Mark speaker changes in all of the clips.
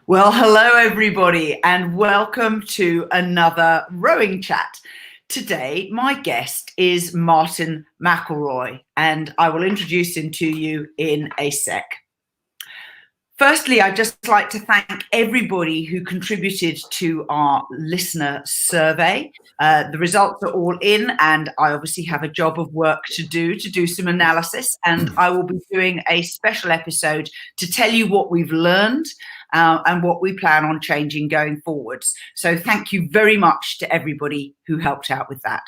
Speaker 1: Well, hello everybody and welcome to another rowing chat. Today, my guest is Martin McElroy and I will introduce him to you in a sec. Firstly, I'd just like to thank everybody who contributed to our listener survey. The results are all in and I obviously have a job of work to do some analysis, and I will be doing a special episode to tell you what we've learned and what we plan on changing going forwards. So thank you very much to everybody who helped out with that.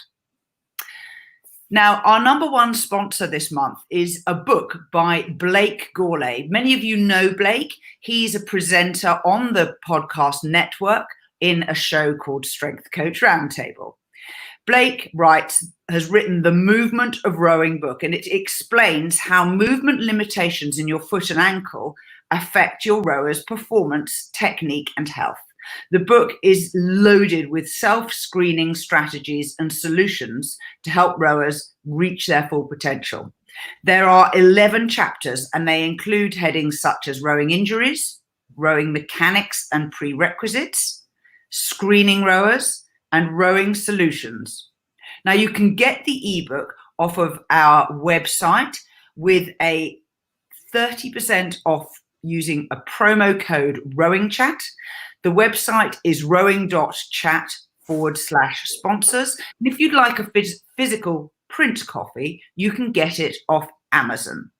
Speaker 1: Now, our number one sponsor this month is a book by Blake Gourlay. Many of you know Blake. He's a presenter on the podcast network in a show called Strength Coach Roundtable. Blake has written the Movement of Rowing book, and it explains how movement limitations in your foot and ankle affect your rower's performance, technique, and health. The book is loaded with self-screening strategies and solutions to help rowers reach their full potential. There are 11 chapters, and they include headings such as rowing injuries, rowing mechanics and prerequisites, screening rowers, and rowing solutions. Now, you can get the ebook off of our website with a 30% off using a promo code RowingChat. The website is rowing.chat/sponsors. And if you'd like a physical print copy, you can get it off Amazon.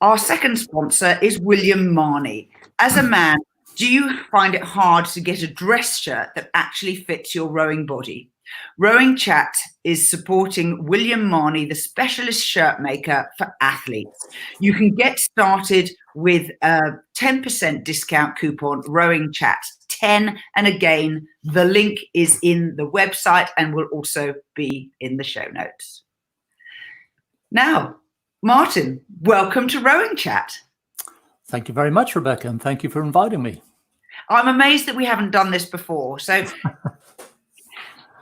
Speaker 1: Our second sponsor is William Marnie. As a man, do you find it hard to get a dress shirt that actually fits your rowing body? Rowing Chat is supporting William Marnie, the specialist shirt maker for athletes. You can get started with a 10% discount coupon, Rowing Chat 10. And again, the link is in the website and will also be in the show notes. Now, Martin, welcome to Rowing Chat.
Speaker 2: Thank you very much, Rebecca, and thank you for inviting me.
Speaker 1: I'm amazed that we haven't done this before. So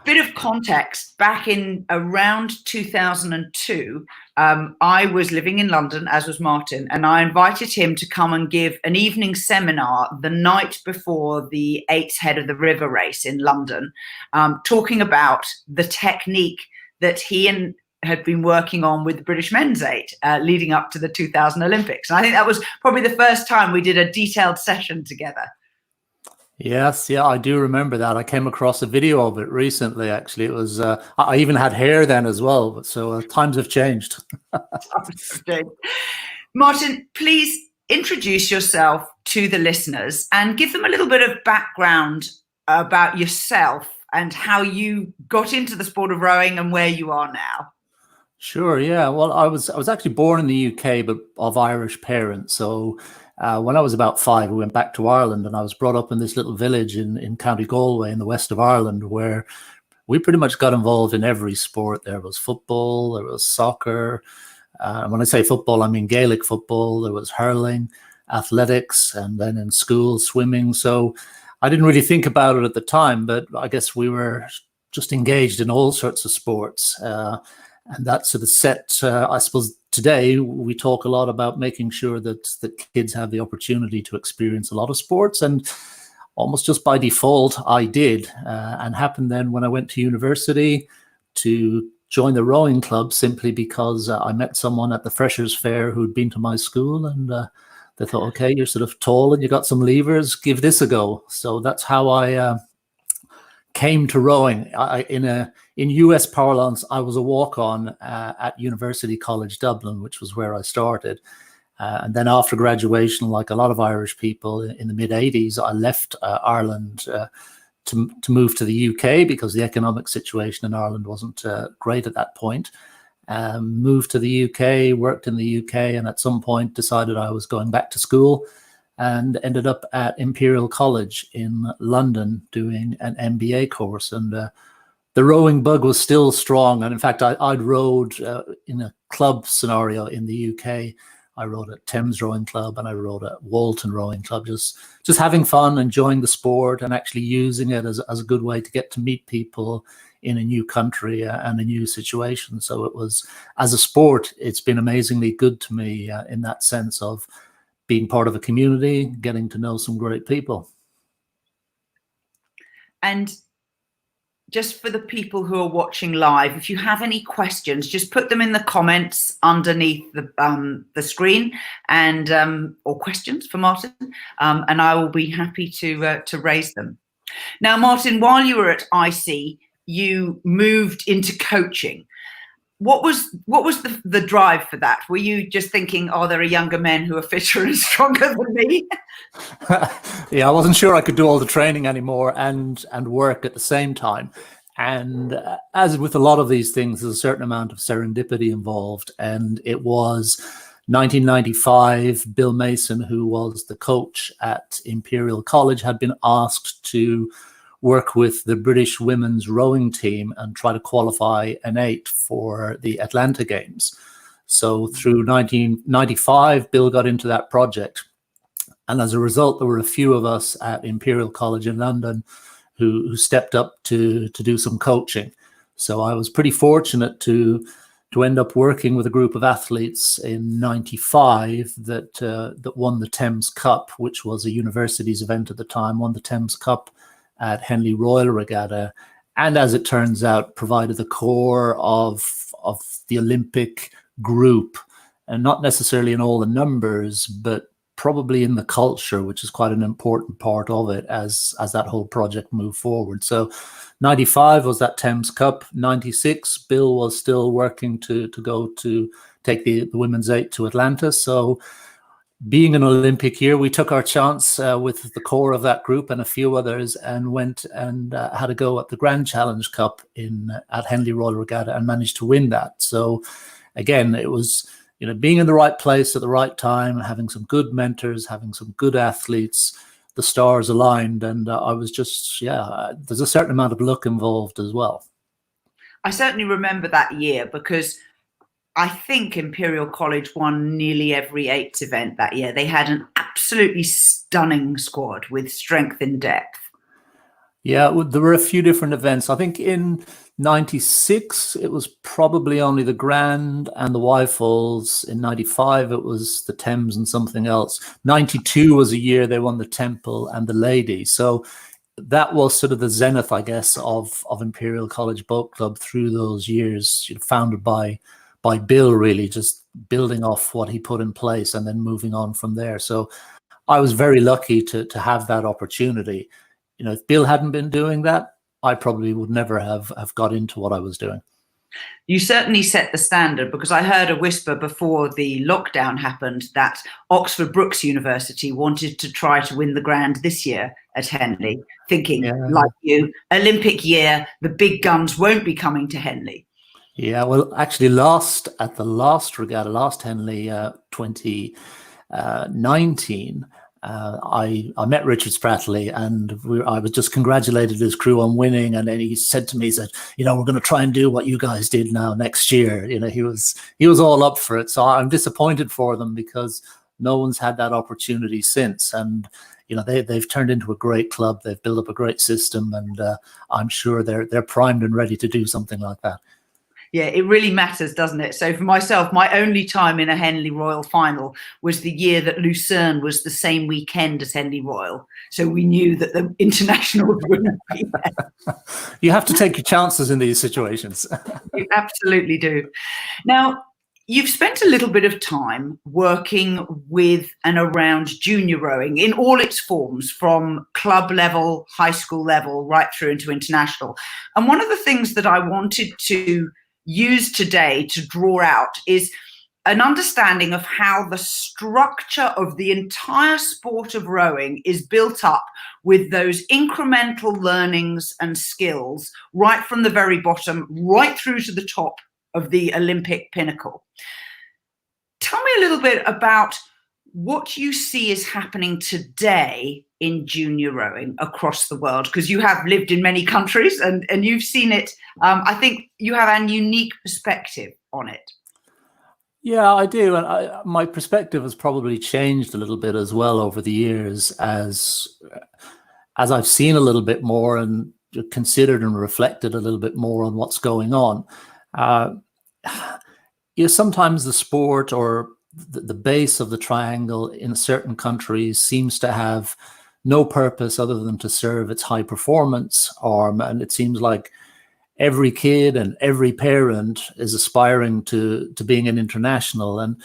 Speaker 1: bit of context, back in around 2002, I was living in London, as was Martin, and I invited him to come and give an evening seminar the night before the 8th Head of the River race in London, talking about the technique that he had been working on with the British men's 8 leading up to the 2000 Olympics. And I think that was probably the first time we did a detailed session together.
Speaker 2: Yes, yeah, I do remember that. I came across a video of it recently, actually. It was, I even had hair then as well, so times have changed.
Speaker 1: Martin, please introduce yourself to the listeners and give them a little bit of background about yourself and how you got into the sport of rowing and where you are now.
Speaker 2: Sure, yeah. Well, I was actually born in the UK, but of Irish parents. So when I was about 5, we went back to Ireland, and I was brought up in this little village in County Galway in the west of Ireland, where we pretty much got involved in every sport. There was football, there was soccer. And when I say football, I mean Gaelic football. There was hurling, athletics, and then in school, swimming. So I didn't really think about it at the time, but I guess we were just engaged in all sorts of sports. And that sort of set, I suppose today we talk a lot about making sure that kids have the opportunity to experience a lot of sports, and almost just by default, I did. And happened then when I went to university to join the rowing club simply because I met someone at the Freshers' Fair who'd been to my school, and they thought, okay, you're sort of tall and you got some levers, give this a go. So that's how I came to rowing. In US parlance, I was a walk-on at University College Dublin, which was where I started. And then after graduation, like a lot of Irish people in the mid-'80s, I left Ireland to move to the UK because the economic situation in Ireland wasn't great at that point. Moved to the UK, worked in the UK, and at some point decided I was going back to school, and ended up at Imperial College in London doing an MBA course. And the rowing bug was still strong. And in fact, I'd rowed in a club scenario in the UK. I rowed at Thames Rowing Club and I rowed at Walton Rowing Club, just having fun, enjoying the sport, and actually using it as a good way to get to meet people in a new country and a new situation. So it was, as a sport, it's been amazingly good to me in that sense of being part of a community, getting to know some great people.
Speaker 1: And just for the people who are watching live, if you have any questions, just put them in the comments underneath the screen, and or questions for Martin, and I will be happy to raise them. Now, Martin, while you were at IC, you moved into coaching. What was the drive for that? Were you just thinking, oh, there are younger men who are fitter and stronger than me?
Speaker 2: Yeah, I wasn't sure I could do all the training anymore and work at the same time. And as with a lot of these things, there's a certain amount of serendipity involved. And it was 1995, Bill Mason, who was the coach at Imperial College, had been asked to work with the British women's rowing team and try to qualify an 8 for the Atlanta Games. So through 1995, Bill got into that project. And as a result, there were a few of us at Imperial College in London who stepped up to do some coaching. So I was pretty fortunate to end up working with a group of athletes in 95 that won the Thames Cup, which was a university's event at the time, won the Thames Cup at Henley Royal Regatta, and as it turns out, provided the core of the Olympic group, and not necessarily in all the numbers, but probably in the culture, which is quite an important part of it as that whole project moved forward. So 95 was that Thames Cup. 96, Bill was still working to go to take the women's 8 to Atlanta. So being an Olympic year, we took our chance with the core of that group and a few others, and went and had a go at the Grand Challenge Cup at Henley Royal Regatta and managed to win that. So again, it was, you know, being in the right place at the right time, having some good mentors, having some good athletes, the stars aligned, and I was just, there's a certain amount of luck involved as well.
Speaker 1: I certainly remember that year because I think Imperial College won nearly every 8s event that year. They had an absolutely stunning squad with strength in depth. Yeah,
Speaker 2: there were a few different events. I think in 96, it was probably only the Grand and the Wyfalls. In 95, it was the Thames and something else. 92 was a year they won the Temple and the Lady. So that was sort of the zenith, I guess, of Imperial College Boat Club through those years, founded by Bill, really just building off what he put in place and then moving on from there. So I was very lucky to have that opportunity. You know, if Bill hadn't been doing that, I probably would never have got into what I was doing.
Speaker 1: You certainly set the standard, because I heard a whisper before the lockdown happened that Oxford Brookes University wanted to try to win the Grand this year at Henley, thinking, like you, Olympic year, the big guns won't be coming to Henley.
Speaker 2: Yeah, well, actually, at the last regatta, last Henley 2019, I met Richard Spratley, and I was just congratulated his crew on winning, and then he said to me, he said, you know, we're going to try and do what you guys did now next year. You know, he was all up for it. So I'm disappointed for them because no one's had that opportunity since. And you know, they've turned into a great club. They've built up a great system, and I'm sure they're primed and ready to do something like that.
Speaker 1: Yeah, it really matters, doesn't it? So for myself, my only time in a Henley Royal final was the year that Lucerne was the same weekend as Henley Royal. So we knew that the internationals wouldn't be there.
Speaker 2: You have to take your chances in these situations.
Speaker 1: You absolutely do. Now, you've spent a little bit of time working with and around junior rowing in all its forms, from club level, high school level, right through into international. And one of the things that I wanted to use today to draw out is an understanding of how the structure of the entire sport of rowing is built up with those incremental learnings and skills right from the very bottom, right through to the top of the Olympic pinnacle. Tell me a little bit about what you see is happening today in junior rowing across the world, because you have lived in many countries and you've seen it. I think you have a unique perspective on it.
Speaker 2: Yeah, I do. And my perspective has probably changed a little bit as well over the years as I've seen a little bit more and considered and reflected a little bit more on what's going on. Sometimes the sport or the base of the triangle in certain countries seems to have no purpose other than to serve its high performance arm. And it seems like every kid and every parent is aspiring to being an international, and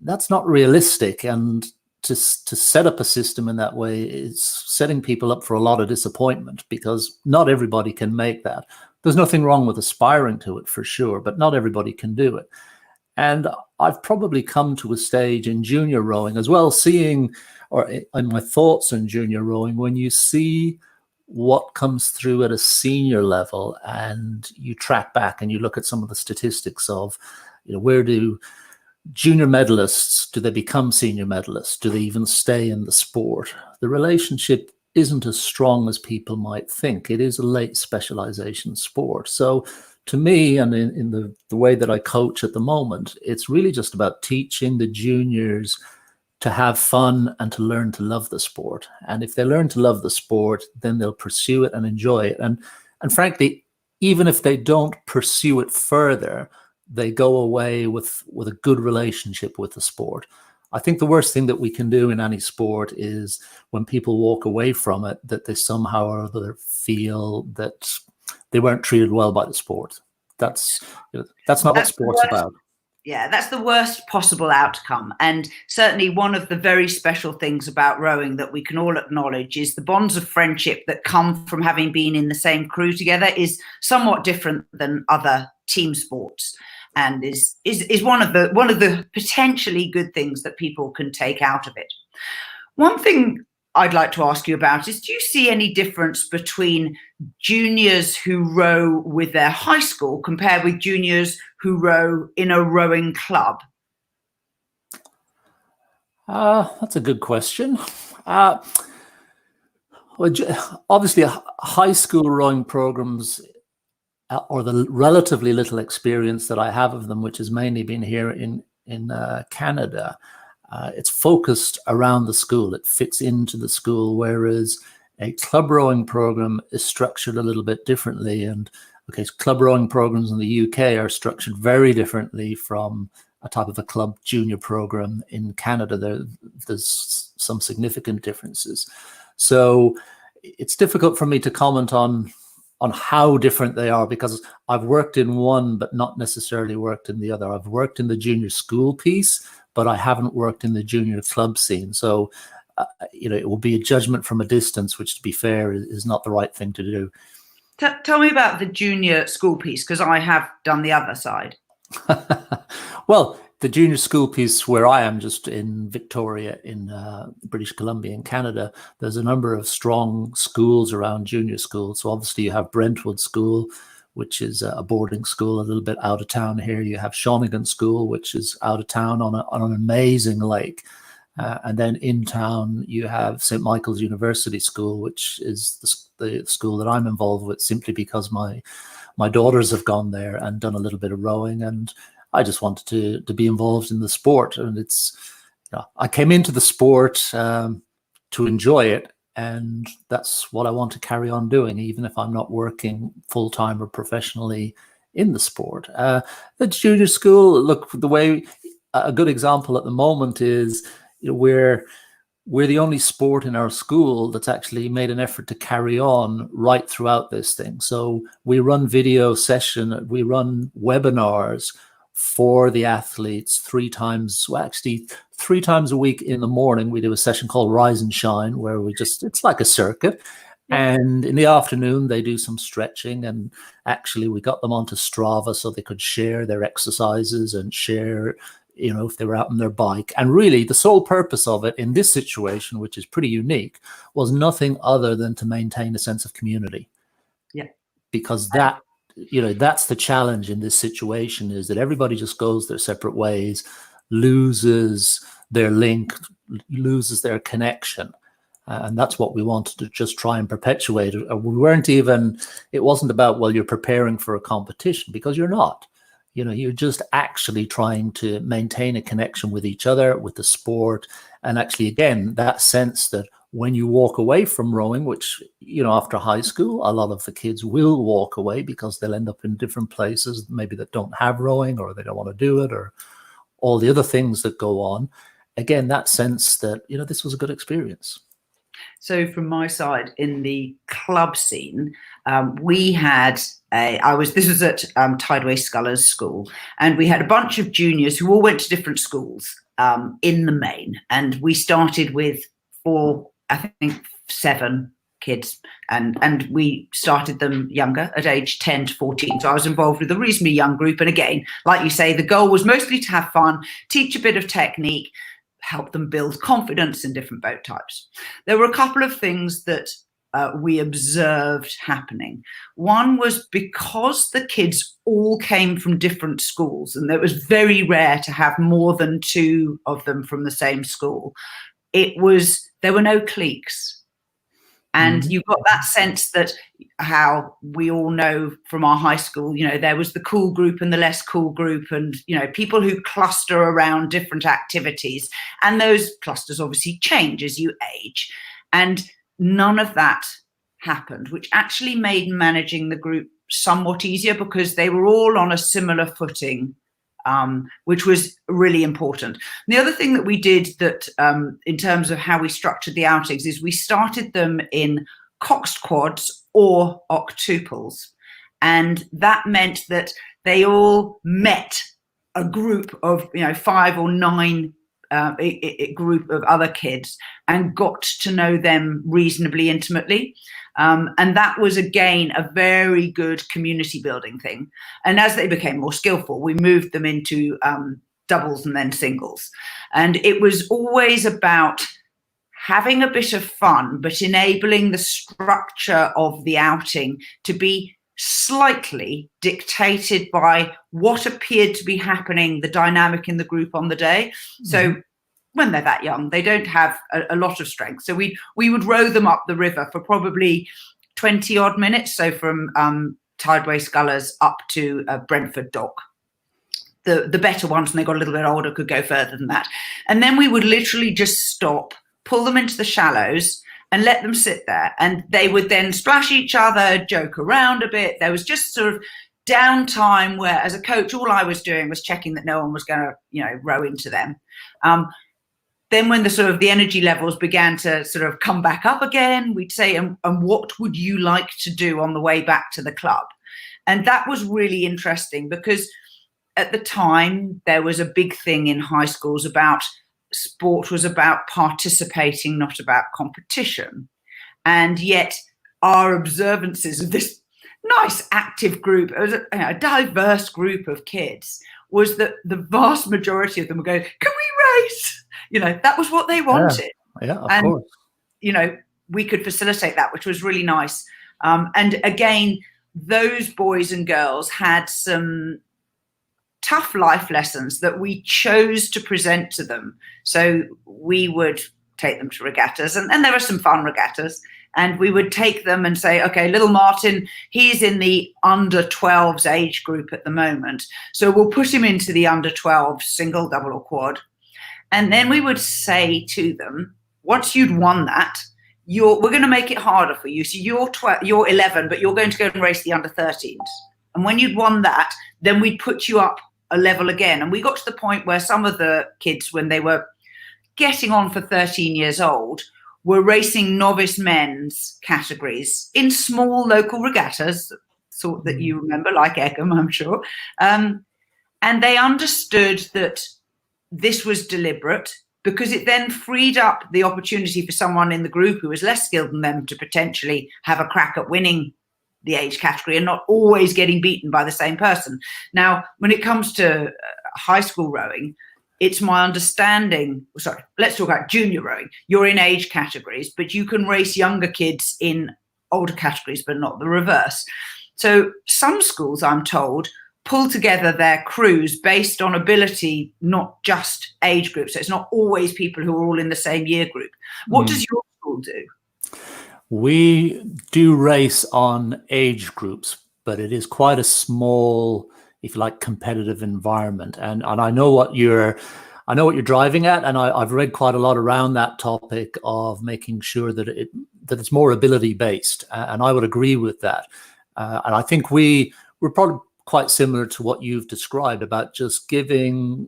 Speaker 2: that's not realistic. And to set up a system in that way is setting people up for a lot of disappointment, because not everybody can make that. There's nothing wrong with aspiring to it, for sure, but not everybody can do it. And I've probably come to a stage in junior rowing as well, seeing, or in my thoughts on junior rowing, when you see what comes through at a senior level and you track back and you look at some of the statistics of, where do junior medalists, do they become senior medalists? Do they even stay in the sport? The relationship isn't as strong as people might think. It is a late specialization sport. So to me, and in the way that I coach at the moment, it's really just about teaching the juniors to have fun and to learn to love the sport. And if they learn to love the sport, then they'll pursue it and enjoy it. And frankly, even if they don't pursue it further, they go away with a good relationship with the sport. I think the worst thing that we can do in any sport is when people walk away from it, that they somehow or other feel that they weren't treated well by the sport. That's not what sport's about.
Speaker 1: Yeah, that's the worst possible outcome. And certainly one of the very special things about rowing that we can all acknowledge is the bonds of friendship that come from having been in the same crew together is somewhat different than other team sports, and is one of the potentially good things that people can take out of it. One thing I'd like to ask you about is, do you see any difference between juniors who row with their high school compared with juniors who row in a rowing club?
Speaker 2: That's a good question. Well, obviously, high school rowing programs, or the relatively little experience that I have of them, which has mainly been here in Canada, it's focused around the school. It fits into the school, whereas a club rowing program is structured a little bit differently. And okay, club rowing programs in the UK are structured very differently from a type of a club junior program in Canada. There's some significant differences. So it's difficult for me to comment on how different they are, because I've worked in one but not necessarily worked in the other. I've worked in the junior school piece, but I haven't worked in the junior club scene. So, it will be a judgment from a distance, which, to be fair, is not the right thing to do.
Speaker 1: Tell me about the junior school piece, because I have done the other side.
Speaker 2: Well, the junior school piece where I am, just in Victoria in British Columbia in Canada, there's a number of strong schools around junior schools. So obviously you have Brentwood School, which is a boarding school a little bit out of town here. You have Shawnigan School, which is out of town on an amazing lake. And then in town, you have St. Michael's University School, which is the school that I'm involved with, simply because my daughters have gone there and done a little bit of rowing, and I just wanted to be involved in the sport. And it's, I came into the sport to enjoy it, and that's what I want to carry on doing, even if I'm not working full-time or professionally in the sport. The junior school, look, the way, a good example at the moment is, we're the only sport in our school that's actually made an effort to carry on right throughout this thing. So we run video session, we run webinars for the athletes 3 times a week. In the morning, we do a session called Rise and Shine, where it's like a circuit. And in the afternoon, they do some stretching, and actually we got them onto Strava so they could share their exercises and share, if they were out on their bike. And really the sole purpose of it in this situation, which is pretty unique, was nothing other than to maintain a sense of community.
Speaker 1: Yeah.
Speaker 2: Because that's the challenge in this situation, is that everybody just goes their separate ways, loses their link, loses their connection. And that's what we wanted to just try and perpetuate. It wasn't about, well, you're preparing for a competition, because you're not. You're just actually trying to maintain a connection with each other, with the sport. And actually, again, that sense that when you walk away from rowing, which, after high school, a lot of the kids will walk away because they'll end up in different places, maybe that don't have rowing, or they don't want to do it, or all the other things that go on. Again, that sense that, this was a good experience.
Speaker 1: So from my side, in the club scene, we had this was at Tideway Scullers School, and we had a bunch of juniors who all went to different schools in the main. And we started with 7 kids, and we started them younger, at age 10 to 14. So I was involved with a reasonably young group. And again, like you say, the goal was mostly to have fun, teach a bit of technique, help them build confidence in different boat types. There were a couple of things that we observed happening. One was, because the kids all came from different schools, and it was very rare to have more than 2 of them from the same school, there were no cliques. And you got that sense that, how we all know from our high school, there was the cool group and the less cool group, and, people who cluster around different activities. And those clusters obviously change as you age. And none of that happened, which actually made managing the group somewhat easier, because they were all on a similar footing, which was really important. And the other thing that we did that, in terms of how we structured the outings, is we started them in coxed quads or octuples. And that meant that they all met a group of, 5 or 9 a group of other kids, and got to know them reasonably intimately. And that was, again, a very good community building thing. And as they became more skillful, we moved them into doubles and then singles. And it was always about having a bit of fun, but enabling the structure of the outing to be slightly dictated by what appeared to be happening, the dynamic in the group on the day. So when they're that young, they don't have a lot of strength. So we would row them up the river for probably 20 odd minutes. So from Tideway Scullers up to Brentford Dock. The better ones, when they got a little bit older, could go further than that. And then we would literally just stop, pull them into the shallows, and let them sit there. And they would then splash each other, joke around a bit. There was just sort of downtime where, as a coach, all I was doing was checking that no one was going to, row into them. Then when the energy levels began to sort of come back up again, we'd say, and what would you like to do on the way back to the club? And that was really interesting, because at the time there was a big thing in high schools about sport was about participating, not about competition. And yet our observances of this nice active group, a diverse group of kids, was that the vast majority of them were going, can we race? That was what they wanted.
Speaker 2: Yeah, of course.
Speaker 1: We could facilitate that, which was really nice. And again, those boys and girls had some tough life lessons that we chose to present to them. So we would take them to regattas, and there were some fun regattas, and we would take them and say, okay, little Martin, he's in the under 12s age group at the moment, so we'll put him into the under 12 single, double or quad. And then we would say to them, once you'd won that, we're going to make it harder for you. So you're 11, but you're going to go and race the under 13s. And when you'd won that, then we'd put you up a level again. And we got to the point where some of the kids, when they were getting on for 13 years old, were racing novice men's categories in small local regattas, sort that you remember, like Egham, I'm sure. And they understood that this was deliberate, because it then freed up the opportunity for someone in the group who was less skilled than them to potentially have a crack at winning the age category and not always getting beaten by the same person. Now, when it comes to high school rowing, it's my understanding, let's talk about junior rowing. You're in age categories, but you can race younger kids in older categories, but not the reverse. So some schools, I'm told, pull together their crews based on ability, not just age groups. So it's not always people who are all in the same year group. What does your school do?
Speaker 2: We do race on age groups, but it is quite a small, if you like, competitive environment. And I know what you're driving at, and I've read quite a lot around that topic of making sure that it's more ability based, and I would agree with that. And I think we're probably quite similar to what you've described about just giving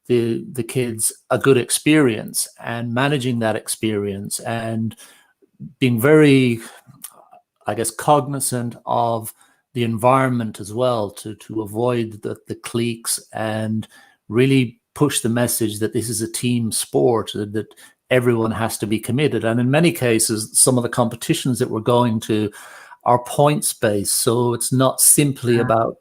Speaker 2: the kids a good experience and managing that experience and being very, I guess, cognizant of the environment as well to avoid the cliques and really push the message that this is a team sport, that everyone has to be committed. And in many cases, some of the competitions that we're going to are points based. So it's not simply about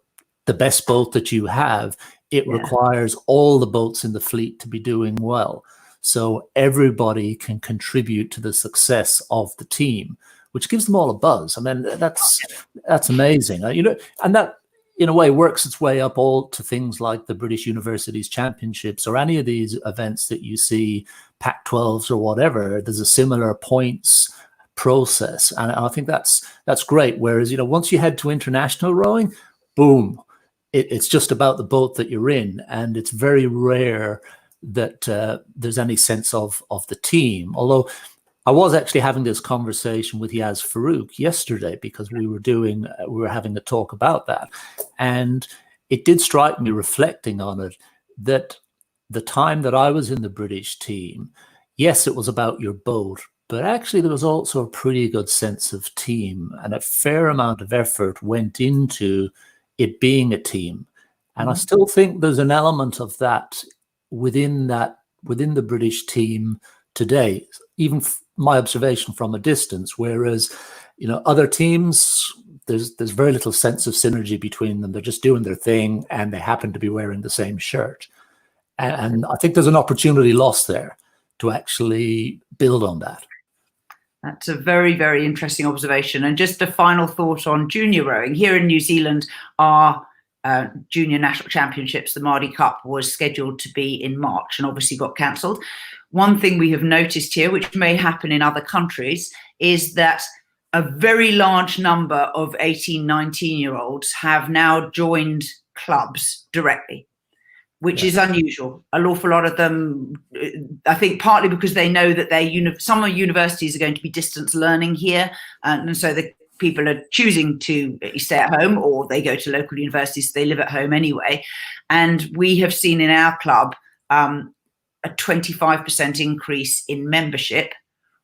Speaker 2: the best boat that you have. It requires all the boats in the fleet to be doing well. So everybody can contribute to the success of the team, which gives them all a buzz. I mean, that's amazing. And that in a way works its way up all to things like the British Universities Championships or any of these events that you see, Pac-12s or whatever. There's a similar points process, and I think that's great. Whereas, once you head to international rowing, boom, it's just about the boat that you're in, and it's very rare that there's any sense of the team. Although I was actually having this conversation with Yaz Farouk yesterday because we were having a talk about that, and it did strike me reflecting on it that the time that I was in the British team, yes, it was about your boat, but actually there was also a pretty good sense of team, and a fair amount of effort went into it being a team. And I still think there's an element of that within the British team today, even my observation from a distance. Whereas, other teams, there's very little sense of synergy between them. They're just doing their thing, and they happen to be wearing the same shirt. And I think there's an opportunity lost there to actually build on that.
Speaker 1: That's a very, very interesting observation. And just a final thought on junior rowing. Here in New Zealand, our junior national championships, the Mardi Cup, was scheduled to be in March and obviously got cancelled. One thing we have noticed here, which may happen in other countries, is that a very large number of 18, 19-year-olds have now joined clubs directly, which is unusual. An awful lot of them, I think, partly because they know that some universities are going to be distance learning here, and so the people are choosing to stay at home, or they go to local universities, so they live at home anyway. And we have seen in our club a 25% increase in membership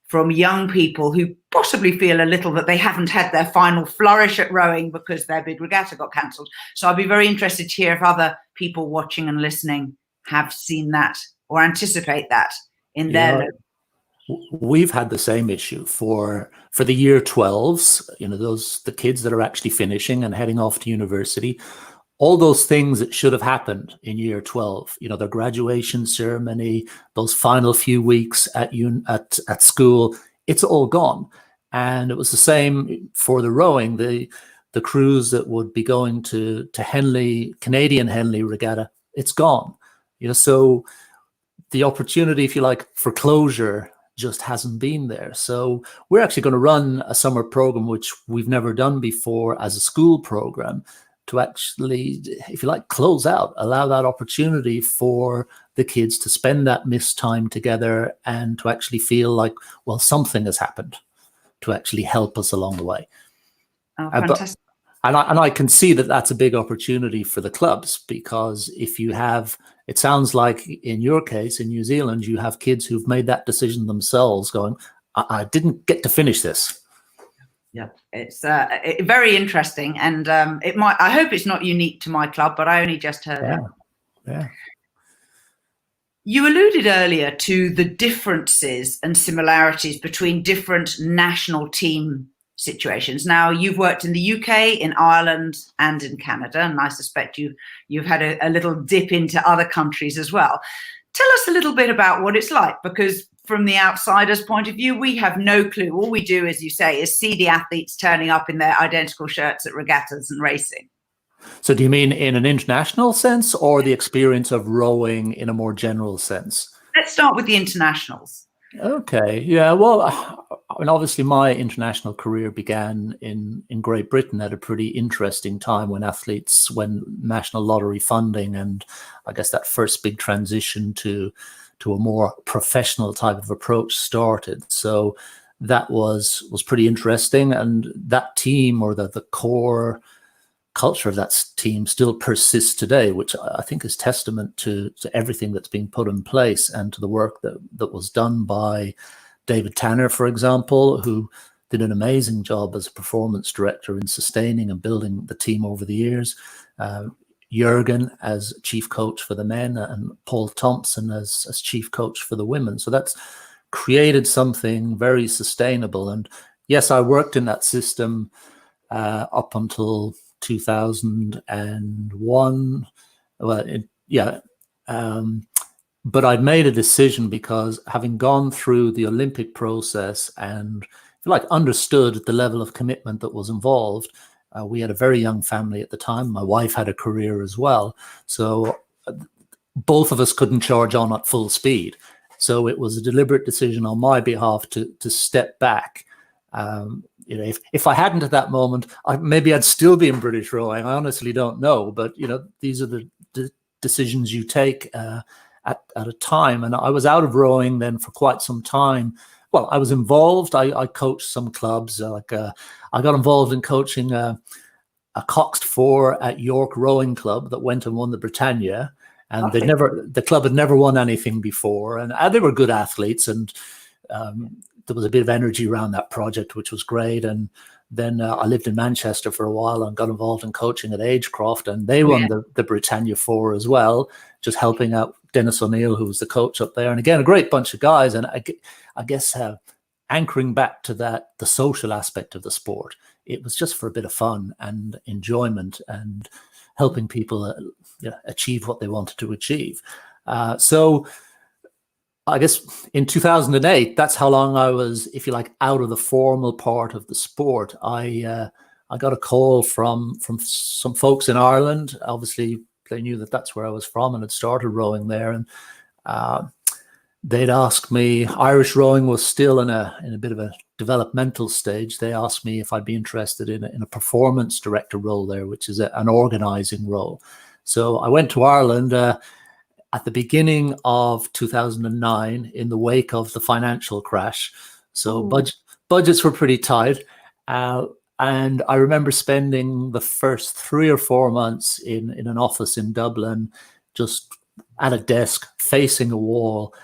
Speaker 1: from young people who possibly feel a little that they haven't had their final flourish at rowing because their big regatta got cancelled. So I'd be very interested to hear if other people watching and listening have seen that or anticipate that in their
Speaker 2: We've had the same issue for the year 12s, the kids that are actually finishing and heading off to university. All those things that should have happened in year 12, their graduation ceremony, those final few weeks at school, it's all gone. And it was the same for the rowing. The crews that would be going to Henley, Canadian Henley regatta, it's gone. So the opportunity, if you like, for closure just hasn't been there. So we're actually going to run a summer program, which we've never done before as a school program, to actually, if you like, close out, allow that opportunity for the kids to spend that missed time together and to actually feel like, well, something has happened to actually help us along the way.
Speaker 1: Oh, fantastic.
Speaker 2: And I can see that that's a big opportunity for the clubs, because if you have, it sounds like in your case in New Zealand, you have kids who've made that decision themselves, going, I didn't get to finish this.
Speaker 1: Yeah, it's very interesting, and I hope it's not unique to my club, but I only just heard it.
Speaker 2: Yeah.
Speaker 1: You alluded earlier to the differences and similarities between different national team situations. Now, you've worked in the UK, in Ireland, and in Canada, and I suspect you've had a little dip into other countries as well. Tell us a little bit about what it's like, because from the outsider's point of view, we have no clue. All we do, as you say, is see the athletes turning up in their identical shirts at regattas and racing.
Speaker 2: So do you mean in an international sense, or the experience of rowing in a more general sense?
Speaker 1: Let's start with the internationals.
Speaker 2: Okay. Yeah. Well, I mean, obviously my international career began in Great Britain at a pretty interesting time when national lottery funding, and I guess that first big transition to a more professional type of approach started. So that was pretty interesting. And that team, or the core culture of that team still persists today, which I think is testament to everything that's being put in place and to the work that was done by David Tanner, for example, who did an amazing job as a performance director in sustaining and building the team over the years. Jurgen as chief coach for the men, and Paul Thompson as chief coach for the women. So that's created something very sustainable. And yes, I worked in that system up until 2001. But I'd made a decision because having gone through the Olympic process and understood the level of commitment that was involved, we had a very young family at the time. My wife had a career as well. So both of us couldn't charge on at full speed. So it was a deliberate decision on my behalf to step back. If I hadn't at that moment, maybe I'd still be in British rowing. I honestly don't know. But, these are the decisions you take at a time. And I was out of rowing then for quite some time. Well, I was involved. I coached some clubs. I got involved in coaching a Coxed 4 at York Rowing Club that went and won the Britannia. And the club had never won anything before. And they were good athletes. And there was a bit of energy around that project, which was great. And then I lived in Manchester for a while and got involved in coaching at Agecroft. And they won the Britannia 4 as well, just helping out Dennis O'Neill, who was the coach up there. And again, a great bunch of guys. And I guess anchoring back to the social aspect of the sport, it was just for a bit of fun and enjoyment and helping people achieve what they wanted to achieve. So I guess in 2008, that's how long I was, if you like, out of the formal part of the sport. I got a call from some folks in Ireland. Obviously, they knew that that's where I was from and had started rowing there. And they'd asked me, Irish rowing was still in a bit of a developmental stage. They asked me if I'd be interested in a performance director role there, which is an organizing role. So I went to Ireland at the beginning of 2009 in the wake of the financial crash. So budgets were pretty tight. And I remember spending the first 3 or 4 months in an office in Dublin, just at a desk facing a wall.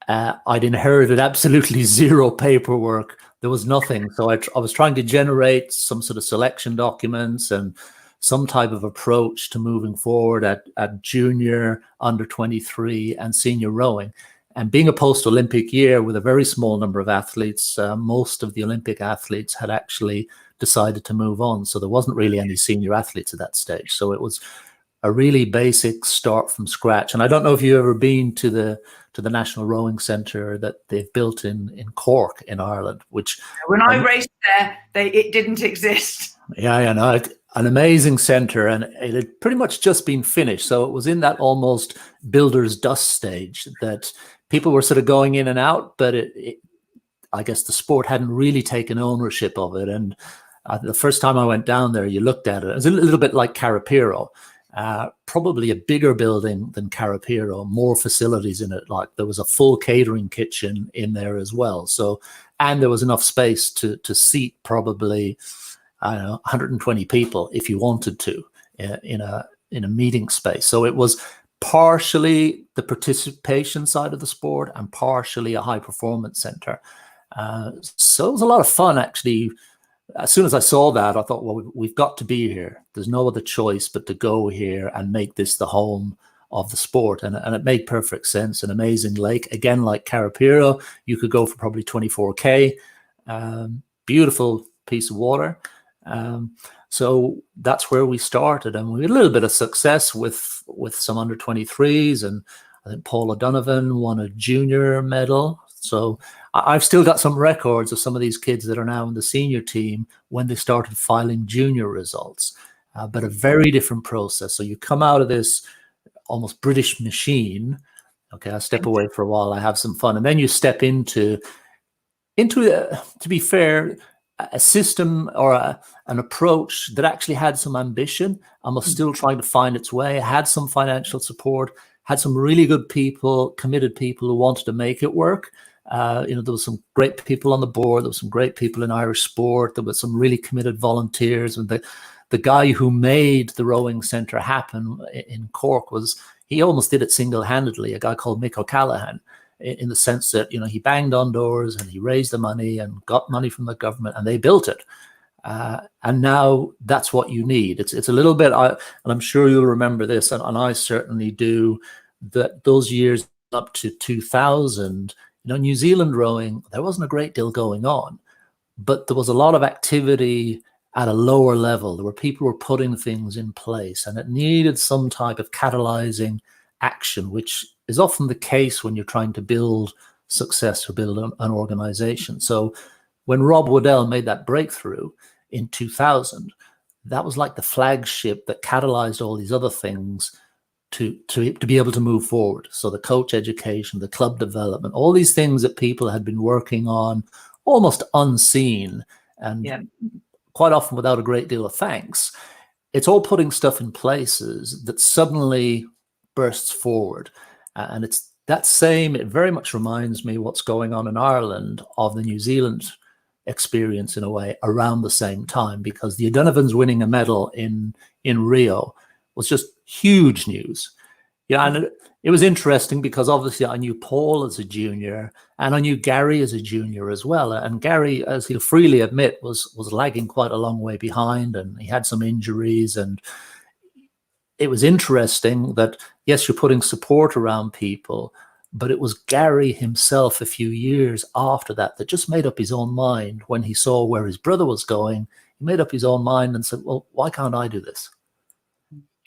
Speaker 2: I'd inherited absolutely zero paperwork. There was nothing. So I was trying to generate some sort of selection documents and some type of approach to moving forward at junior, under 23 and senior rowing. And being a post-Olympic year with a very small number of athletes, most of the Olympic athletes had actually decided to move on. So there wasn't really any senior athletes at that stage. So it was a really basic start from scratch. And I don't know if you've ever been to the National Rowing Centre that they've built in Cork in Ireland, which
Speaker 1: when I raced there, it didn't exist.
Speaker 2: Yeah, no, an amazing centre, and it had pretty much just been finished. So it was in that almost builder's dust stage that people were sort of going in and out, but I guess the sport hadn't really taken ownership of it. And the first time I went down there, you looked at it, it was a little bit like Carapiro. Probably a bigger building than Carapiro, more facilities in it. Like there was a full catering kitchen in there as well. So, and there was enough space to seat probably, I don't know, 120 people if you wanted to in a meeting space. So it was partially the participation side of the sport and partially a high performance center. So it was a lot of fun actually. As soon as I saw that, I thought, well, we've got to be here. There's no other choice but to go here and make this the home of the sport. And it made perfect sense. An amazing lake. Again, like Carapiro, you could go for probably 24K. Beautiful piece of water. So that's where we started. And we had a little bit of success with some under 23s. And I think Paul O'Donovan won a junior medal. So I've still got some records of some of these kids that are now in the senior team when they started filing junior results, but a very different process. So you come out of this almost British machine. Okay, I step away for a while, I have some fun. And then you step into to be fair, a system or an approach that actually had some ambition and was still trying to find its way, had some financial support, had some really good people, committed people who wanted to make it work. There was some great people on the board. There was some great people in Irish sport. There was some really committed volunteers. And the guy who made the rowing centre happen in Cork he almost did it single-handedly, a guy called Mick O'Callaghan, in the sense that, he banged on doors and he raised the money and got money from the government and they built it. And now that's what you need. It's a little bit, and I'm sure you'll remember this, and I certainly do, that those years up to 2000, New Zealand rowing, there wasn't a great deal going on, but there was a lot of activity at a lower level. There were people who were putting things in place, and it needed some type of catalyzing action, which is often the case when you're trying to build success or build an organization. So when Rob Waddell made that breakthrough in 2000, that was like the flagship that catalyzed all these other things to be able to move forward. So the coach education, the club development, all these things that people had been working on almost unseen and quite often without a great deal of thanks. It's all putting stuff in places that suddenly bursts forward. And it's that same, it very much reminds me what's going on in Ireland of the New Zealand experience in a way around the same time, because the O'Donovans winning a medal in Rio was just huge news. And it was interesting because obviously I knew Paul as a junior and I knew Gary as a junior as well. And Gary, as he'll freely admit, was lagging quite a long way behind, and he had some injuries. And it was interesting that, yes, you're putting support around people, but it was Gary himself a few years after that just made up his own mind when he saw where his brother was going. He made up his own mind and said, well, why can't I do this?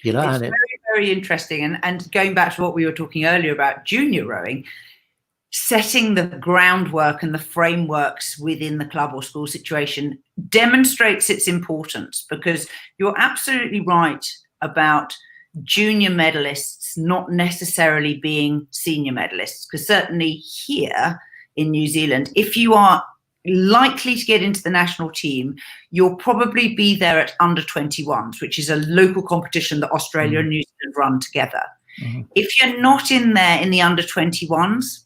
Speaker 1: It's very, very interesting. And going back to what we were talking earlier about junior rowing, setting the groundwork and the frameworks within the club or school situation demonstrates its importance, because you're absolutely right about junior medalists not necessarily being senior medalists, because certainly here in New Zealand, if you are likely to get into the national team, you'll probably be there at under 21s, which is a local competition that Australia and New Zealand run together. If you're not in there in the under 21s,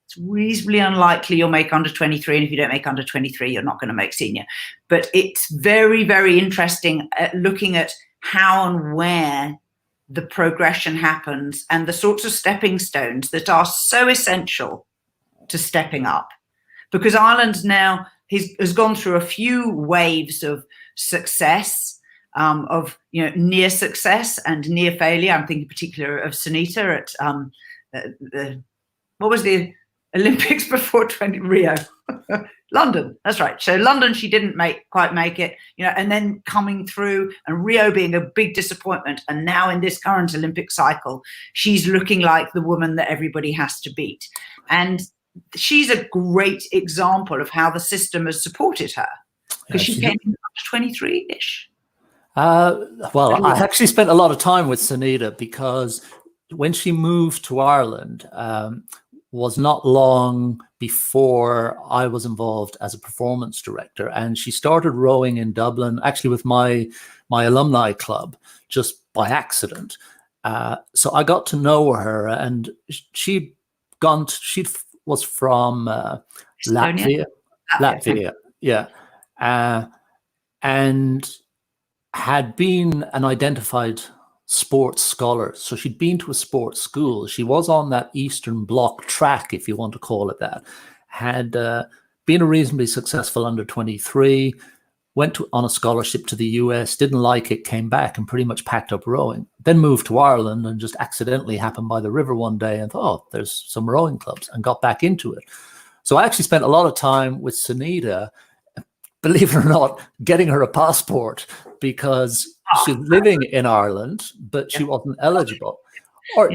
Speaker 1: it's reasonably unlikely you'll make under 23. And if you don't make under 23, you're not going to make senior. But it's very, very interesting at looking at how and where the progression happens and the sorts of stepping stones that are so essential to stepping up. Because Ireland now has gone through a few waves of success, of near success and near failure. I'm thinking in particular of Sanita at what was the Olympics before Rio? London. That's right. So London, she didn't quite make it, and then coming through, and Rio being a big disappointment. And now in this current Olympic cycle, she's looking like the woman that everybody has to beat. And she's a great example of how the system has supported her, because she came in up to 23-ish.
Speaker 2: Well, I actually spent a lot of time with Sanita, because when she moved to Ireland, was not long before I was involved as a performance director, and she started rowing in Dublin, actually with my alumni club, just by accident. So I got to know her, and she was from Latvia, yeah, and had been an identified sports scholar. So she'd been to a sports school. She was on that Eastern Bloc track, if you want to call it that. Had been a reasonably successful under 23, went on a scholarship to the US, didn't like it, came back and pretty much packed up rowing. Then moved to Ireland and just accidentally happened by the river one day and thought, oh, there's some rowing clubs, and got back into it. So I actually spent a lot of time with Sanita, believe it or not, getting her a passport, because she's living in Ireland, but she wasn't eligible. Or,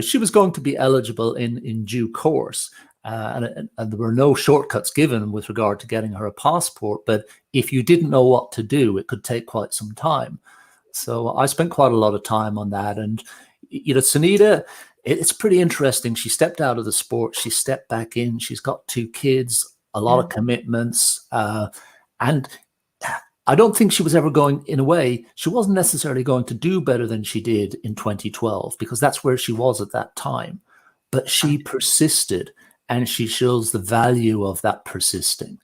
Speaker 2: she was going to be eligible in due course. And there were no shortcuts given with regard to getting her a passport. But if you didn't know what to do, it could take quite some time. So I spent quite a lot of time on that. And, Sanita, it's pretty interesting. She stepped out of the sport. She stepped back in. She's got 2 kids, a lot of commitments. And I don't think she was ever going, in a way, she wasn't necessarily going to do better than she did in 2012, because that's where she was at that time. But she persisted, and she shows the value of that persisting.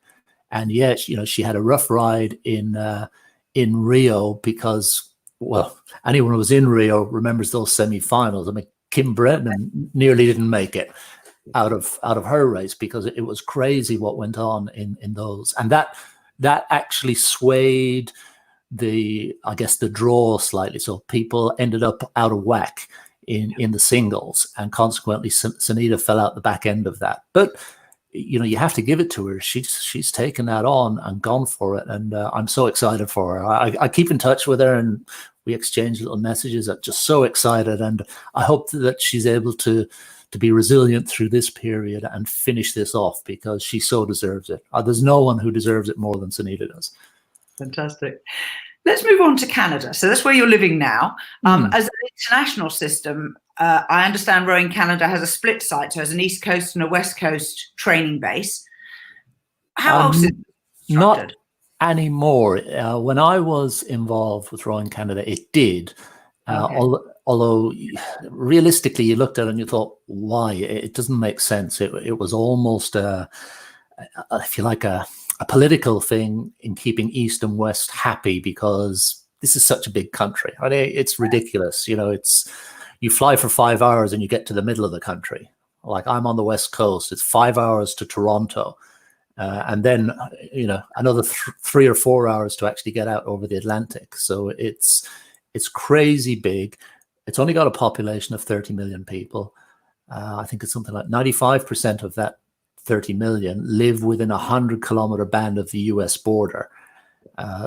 Speaker 2: And yet, she had a rough ride in in Rio because, well, anyone who was in Rio remembers those semi-finals. I mean, Kim Brennan nearly didn't make it out of her race because it was crazy what went on in those, and that actually swayed I guess the draw slightly. So people ended up out of whack in the singles, and consequently Sanita fell out the back end of that. But you have to give it to her. She's taken that on and gone for it, and I'm so excited for her. I keep in touch with her, and we exchange little messages. I'm just so excited, and I hope that she's able to be resilient through this period and finish this off because she so deserves it. There's no one who deserves it more than Sanita does.
Speaker 1: Fantastic. Let's move on to Canada. So that's where you're living now. As an international system, I understand Rowing Canada has a split site, so has an East Coast and a West Coast training base. How else is it structured?
Speaker 2: Not anymore. When I was involved with Rowing Canada, it did. Although realistically, you looked at it and you thought, why? It doesn't make sense. It was almost, if you like, a political thing in keeping East and West happy because this is such a big country. I mean, it's ridiculous. You fly for 5 hours and you get to the middle of the country. Like I'm on the West Coast, it's 5 hours to Toronto. And then, another 3 or 4 hours to actually get out over the Atlantic. So it's crazy big. It's only got a population of 30 million people. I think it's something like 95% of that 30 million live within a 100-kilometer band of the US border.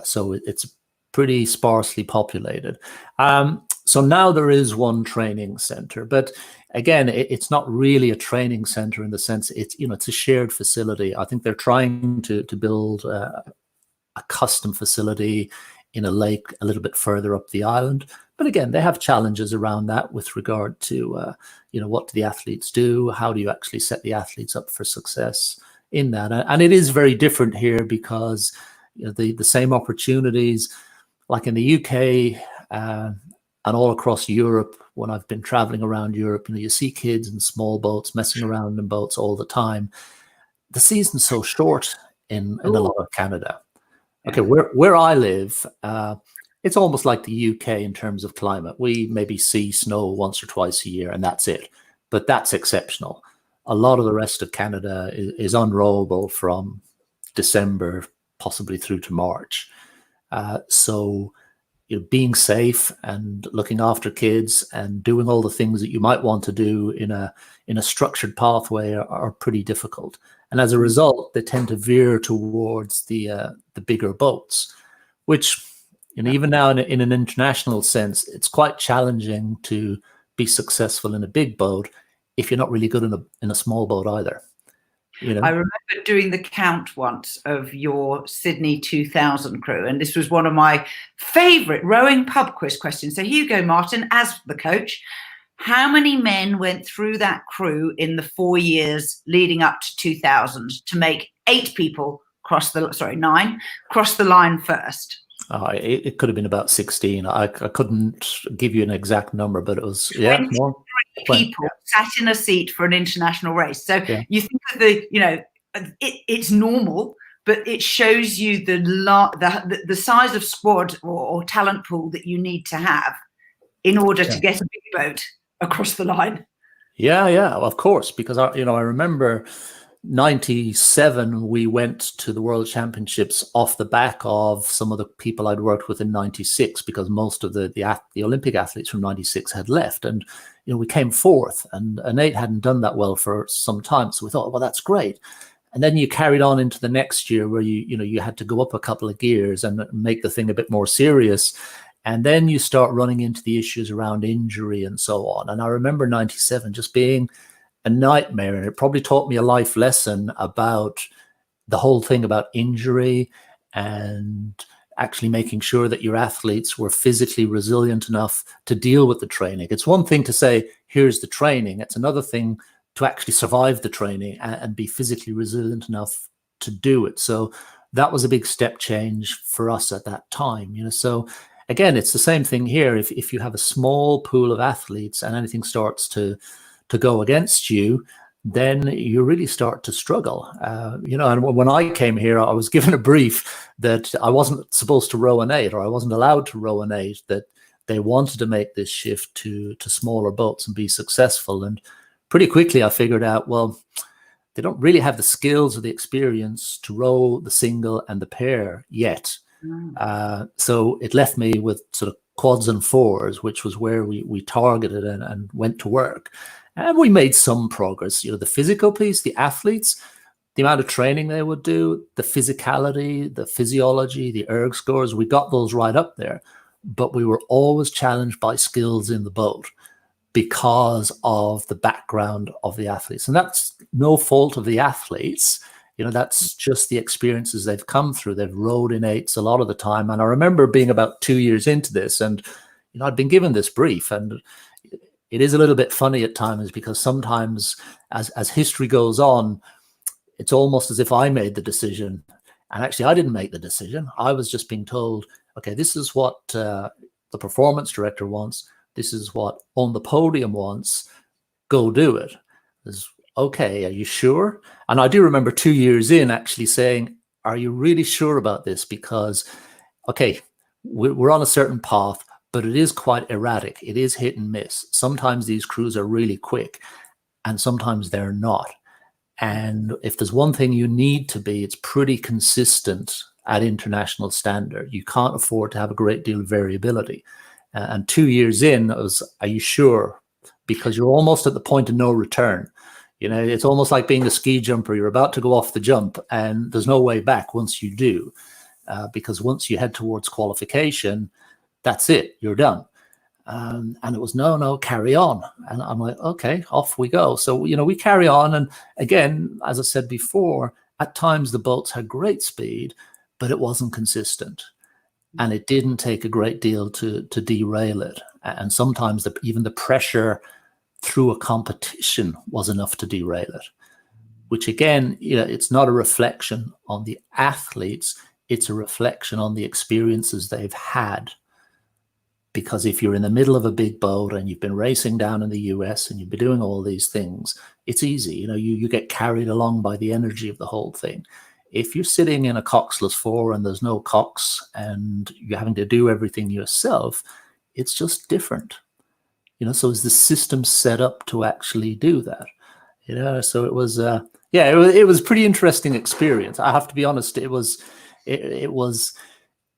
Speaker 2: So it's pretty sparsely populated. So now there is one training center, but again, it's not really a training center in the sense it's a shared facility. I think they're trying to build a custom facility in a lake a little bit further up the island. But again, they have challenges around that with regard to, what do the athletes do? How do you actually set the athletes up for success in that? And it is very different here because the same opportunities, like in the UK and all across Europe, when I've been traveling around Europe, you see kids in small boats messing around in boats all the time. The season's so short in a lot of Canada. Okay, where I live, it's almost like the UK in terms of climate. We maybe see snow once or twice a year, and that's it. But that's exceptional. A lot of the rest of Canada is unrowable from December, possibly through to March. So being safe and looking after kids and doing all the things that you might want to do in a structured pathway are pretty difficult. And as a result, they tend to veer towards the bigger boats, which, even now in an international sense, it's quite challenging to be successful in a big boat if you're not really good in a small boat either. I
Speaker 1: remember doing the count once of your Sydney 2000 crew, and this was one of my favorite rowing pub quiz questions. So here you go, Martin, as the coach. How many men went through that crew in the 4 years leading up to 2000 to make 8 people cross the line first?
Speaker 2: It could have been about 16. I couldn't give you an exact number, but it was more.
Speaker 1: People sat in a seat for an international race. So you think of it's normal, but it shows you the size of squad or talent pool that you need to have in order to get a big boat across the line.
Speaker 2: Yeah, of course, because I remember 97 we went to the World Championships off the back of some of the people I'd worked with in 96, because most of the Olympic athletes from 96 had left, and we came fourth, and Nate hadn't done that well for some time, so we thought, well, that's great. And then you carried on into the next year where you had to go up a couple of gears and make the thing a bit more serious. And then you start running into the issues around injury and so on. And I remember 97 just being a nightmare. And it probably taught me a life lesson about the whole thing about injury and actually making sure that your athletes were physically resilient enough to deal with the training. It's one thing to say, here's the training. It's another thing to actually survive the training and be physically resilient enough to do it. So that was a big step change for us at that time. So again, it's the same thing here. If you have a small pool of athletes and anything starts to go against you, then you really start to struggle. And when I came here, I was given a brief that I wasn't supposed to row an 8, or I wasn't allowed to row an 8, that they wanted to make this shift to smaller boats and be successful. And pretty quickly I figured out, well, they don't really have the skills or the experience to row the single and the pair yet. So it left me with sort of quads and 4s, which was where we targeted and went to work. And we made some progress. The physical piece, the athletes, the amount of training they would do, the physicality, the physiology, the erg scores, we got those right up there. But we were always challenged by skills in the boat because of the background of the athletes. And that's no fault of the athletes. That's just the experiences they've come through. They've rowed in 8s a lot of the time. And I remember being about 2 years into this, and I'd been given this brief, and it is a little bit funny at times, because sometimes as history goes on, it's almost as if I made the decision. And actually, I didn't make the decision. I was just being told, okay, this is what the performance director wants. This is what on the podium wants. Go do it. Okay, are you sure? And I do remember 2 years in actually saying, are you really sure about this? Because, okay, we're on a certain path, but it is quite erratic. It is hit and miss. Sometimes these crews are really quick, and sometimes they're not. And if there's one thing you need to be, it's pretty consistent at international standard. You can't afford to have a great deal of variability. And 2 years in, it was, are you sure? Because you're almost at the point of no return. It's almost like being a ski jumper. You're about to go off the jump, and there's no way back once you do. Because once you head towards qualification, that's it, you're done. And it was, no, carry on. And I'm like, okay, off we go. So, we carry on. And again, as I said before, at times the boats had great speed, but it wasn't consistent. And it didn't take a great deal to derail it. And sometimes even the pressure through a competition was enough to derail it, which again, it's not a reflection on the athletes. It's a reflection on the experiences they've had. Because if you're in the middle of a big boat and you've been racing down in the US and you've been doing all these things, it's easy. You get carried along by the energy of the whole thing. If you're sitting in a coxless 4 and there's no cox and you're having to do everything yourself, it's just different. So is the system set up to actually do that? So it was, it was a pretty interesting experience. I have to be honest, it was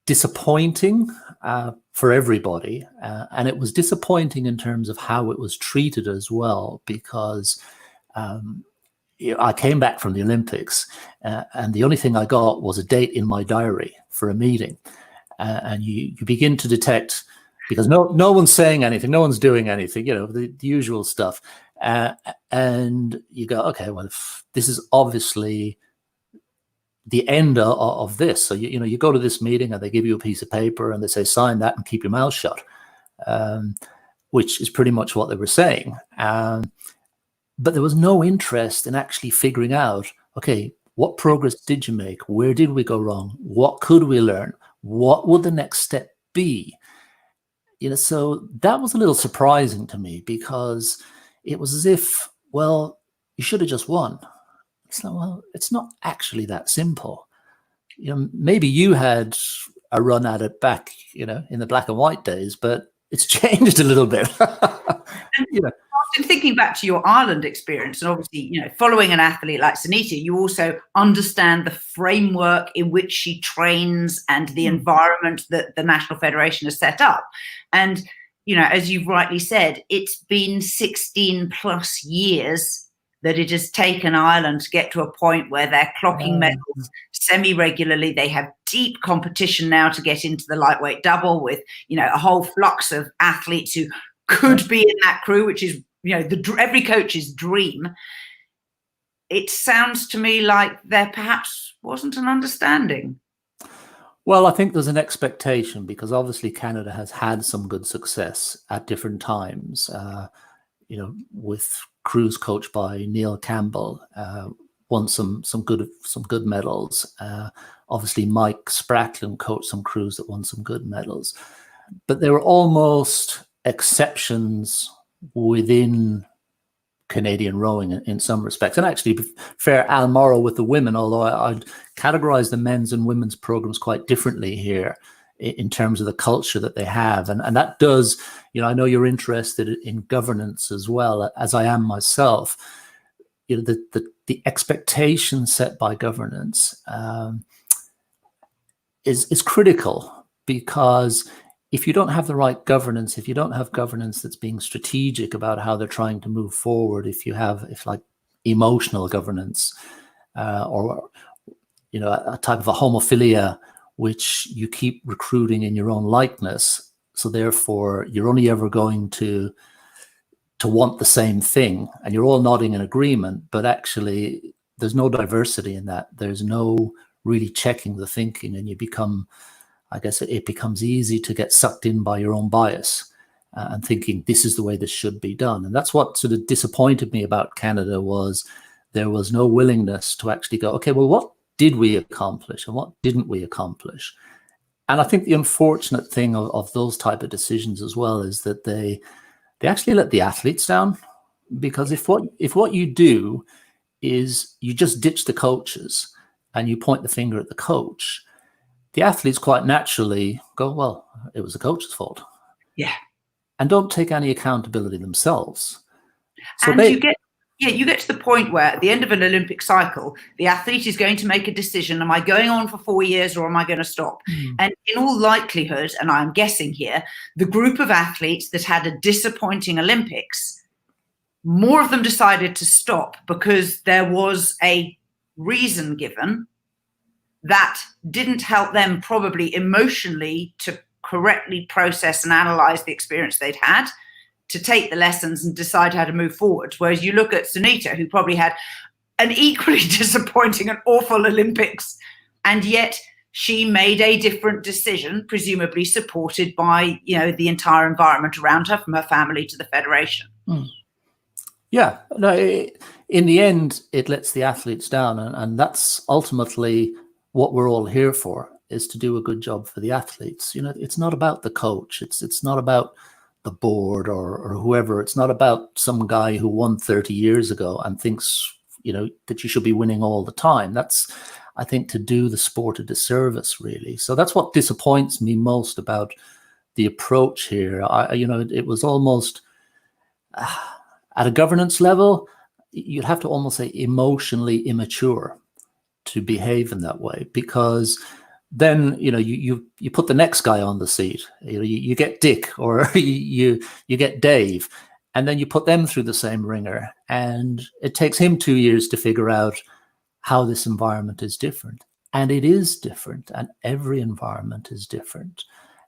Speaker 2: disappointing for everybody, and it was disappointing in terms of how it was treated as well, because I came back from the Olympics, and the only thing I got was a date in my diary for a meeting, and you begin to detect, because no one's saying anything, no one's doing anything, the usual stuff, and you go, okay, well, this is obviously the end of this. So you go to this meeting and they give you a piece of paper and they say, sign that and keep your mouth shut, which is pretty much what they were saying. But there was no interest in actually figuring out, okay, what progress did you make? Where did we go wrong? What could we learn? What would the next step be? So that was a little surprising to me, because it was as if, well, you should have just won. It's like, well, it's not actually that simple. Maybe you had a run at it back, in the black and white days, but it's changed a little bit.
Speaker 1: Often thinking back to your Ireland experience, and obviously, following an athlete like Sanita, you also understand the framework in which she trains and the environment that the National Federation has set up. And, as you've rightly said, it's been 16 plus years that it has taken Ireland to get to a point where they're clocking medals semi-regularly. They have deep competition now to get into the lightweight double with, a whole flux of athletes who could be in that crew, which is, every coach's dream. It sounds to me like there perhaps wasn't an understanding.
Speaker 2: Well, I think there's an expectation, because obviously Canada has had some good success at different times, with crews coached by Neil Campbell, won some good medals. Obviously, Mike Spratlin coached some crews that won some good medals, but they were almost exceptions within Canadian rowing in some respects. And actually, fair Al Morrow with the women, although I'd categorize the men's and women's programs quite differently here in terms of the culture that they have. And that does, I know you're interested in governance as well, as I am myself. The expectation set by governance is critical, because if you don't have the right governance, if you don't have governance that's being strategic about how they're trying to move forward, if emotional governance, or a type of a homophilia, which you keep recruiting in your own likeness, so therefore you're only ever going to want the same thing, and you're all nodding in agreement, but actually there's no diversity in that. There's no really checking the thinking, and you become, I guess it becomes easy to get sucked in by your own bias and thinking this is the way this should be done. And that's what sort of disappointed me about Canada, was there was no willingness to actually go, okay, well, what did we accomplish and what didn't we accomplish? And I think the unfortunate thing of those type of decisions as well is that they actually let the athletes down, because if what you do is you just ditch the coaches and you point the finger at the coach, the athletes quite naturally go, well, it was the coach's fault.
Speaker 1: Yeah.
Speaker 2: And don't take any accountability themselves. So
Speaker 1: and you get to the point where at the end of an Olympic cycle, the athlete is going to make a decision. Am I going on for 4 years or am I going to stop? And in all likelihood, and I'm guessing here, the group of athletes that had a disappointing Olympics, more of them decided to stop because there was a reason given that didn't help them probably emotionally to correctly process and analyze the experience they'd had, to take the lessons and decide how to move forward. Whereas you look at Sanita, who probably had an equally disappointing and awful Olympics, and yet she made a different decision, presumably supported by, the entire environment around her, from her family to the federation.
Speaker 2: Yeah, no, in the end, it lets the athletes down. And that's ultimately what we're all here for, is to do a good job for the athletes. It's not about the coach. It's not about the board or whoever. It's not about some guy who won 30 years ago and thinks, that you should be winning all the time. That's, I think, to do the sport a disservice, really. So that's what disappoints me most about the approach here. It was almost at a governance level, you'd have to almost say emotionally immature to behave in that way, because then you put the next guy on the seat. You get Dick, or you get Dave, and then you put them through the same ringer, and it takes him 2 years to figure out how this environment is different. And it is different, and every environment is different.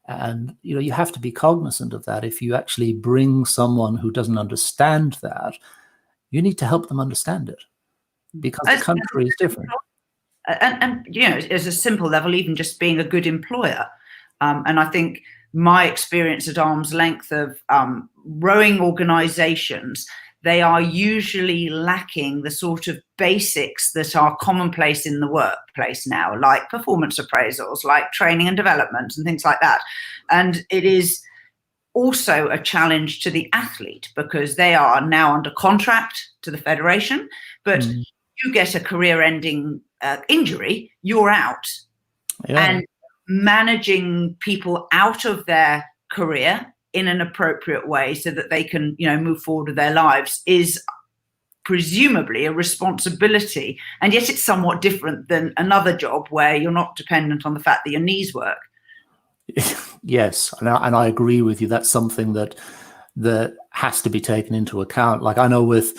Speaker 2: And you have to be cognizant of that. If you actually bring someone who doesn't understand that, you need to help them understand it, because the country is different.
Speaker 1: And as a simple level, even just being a good employer. And I think my experience at arm's length of rowing organizations, they are usually lacking the sort of basics that are commonplace in the workplace now, like performance appraisals, like training and development and things like that. And it is also a challenge to the athlete, because they are now under contract to the federation, but you get a career-ending injury, you're out. Yeah. And managing people out of their career in an appropriate way so that they can, move forward with their lives is presumably a responsibility. And yet it's somewhat different than another job where you're not dependent on the fact that your knees work.
Speaker 2: Yes, and I agree with you. That's something that has to be taken into account. Like, I know with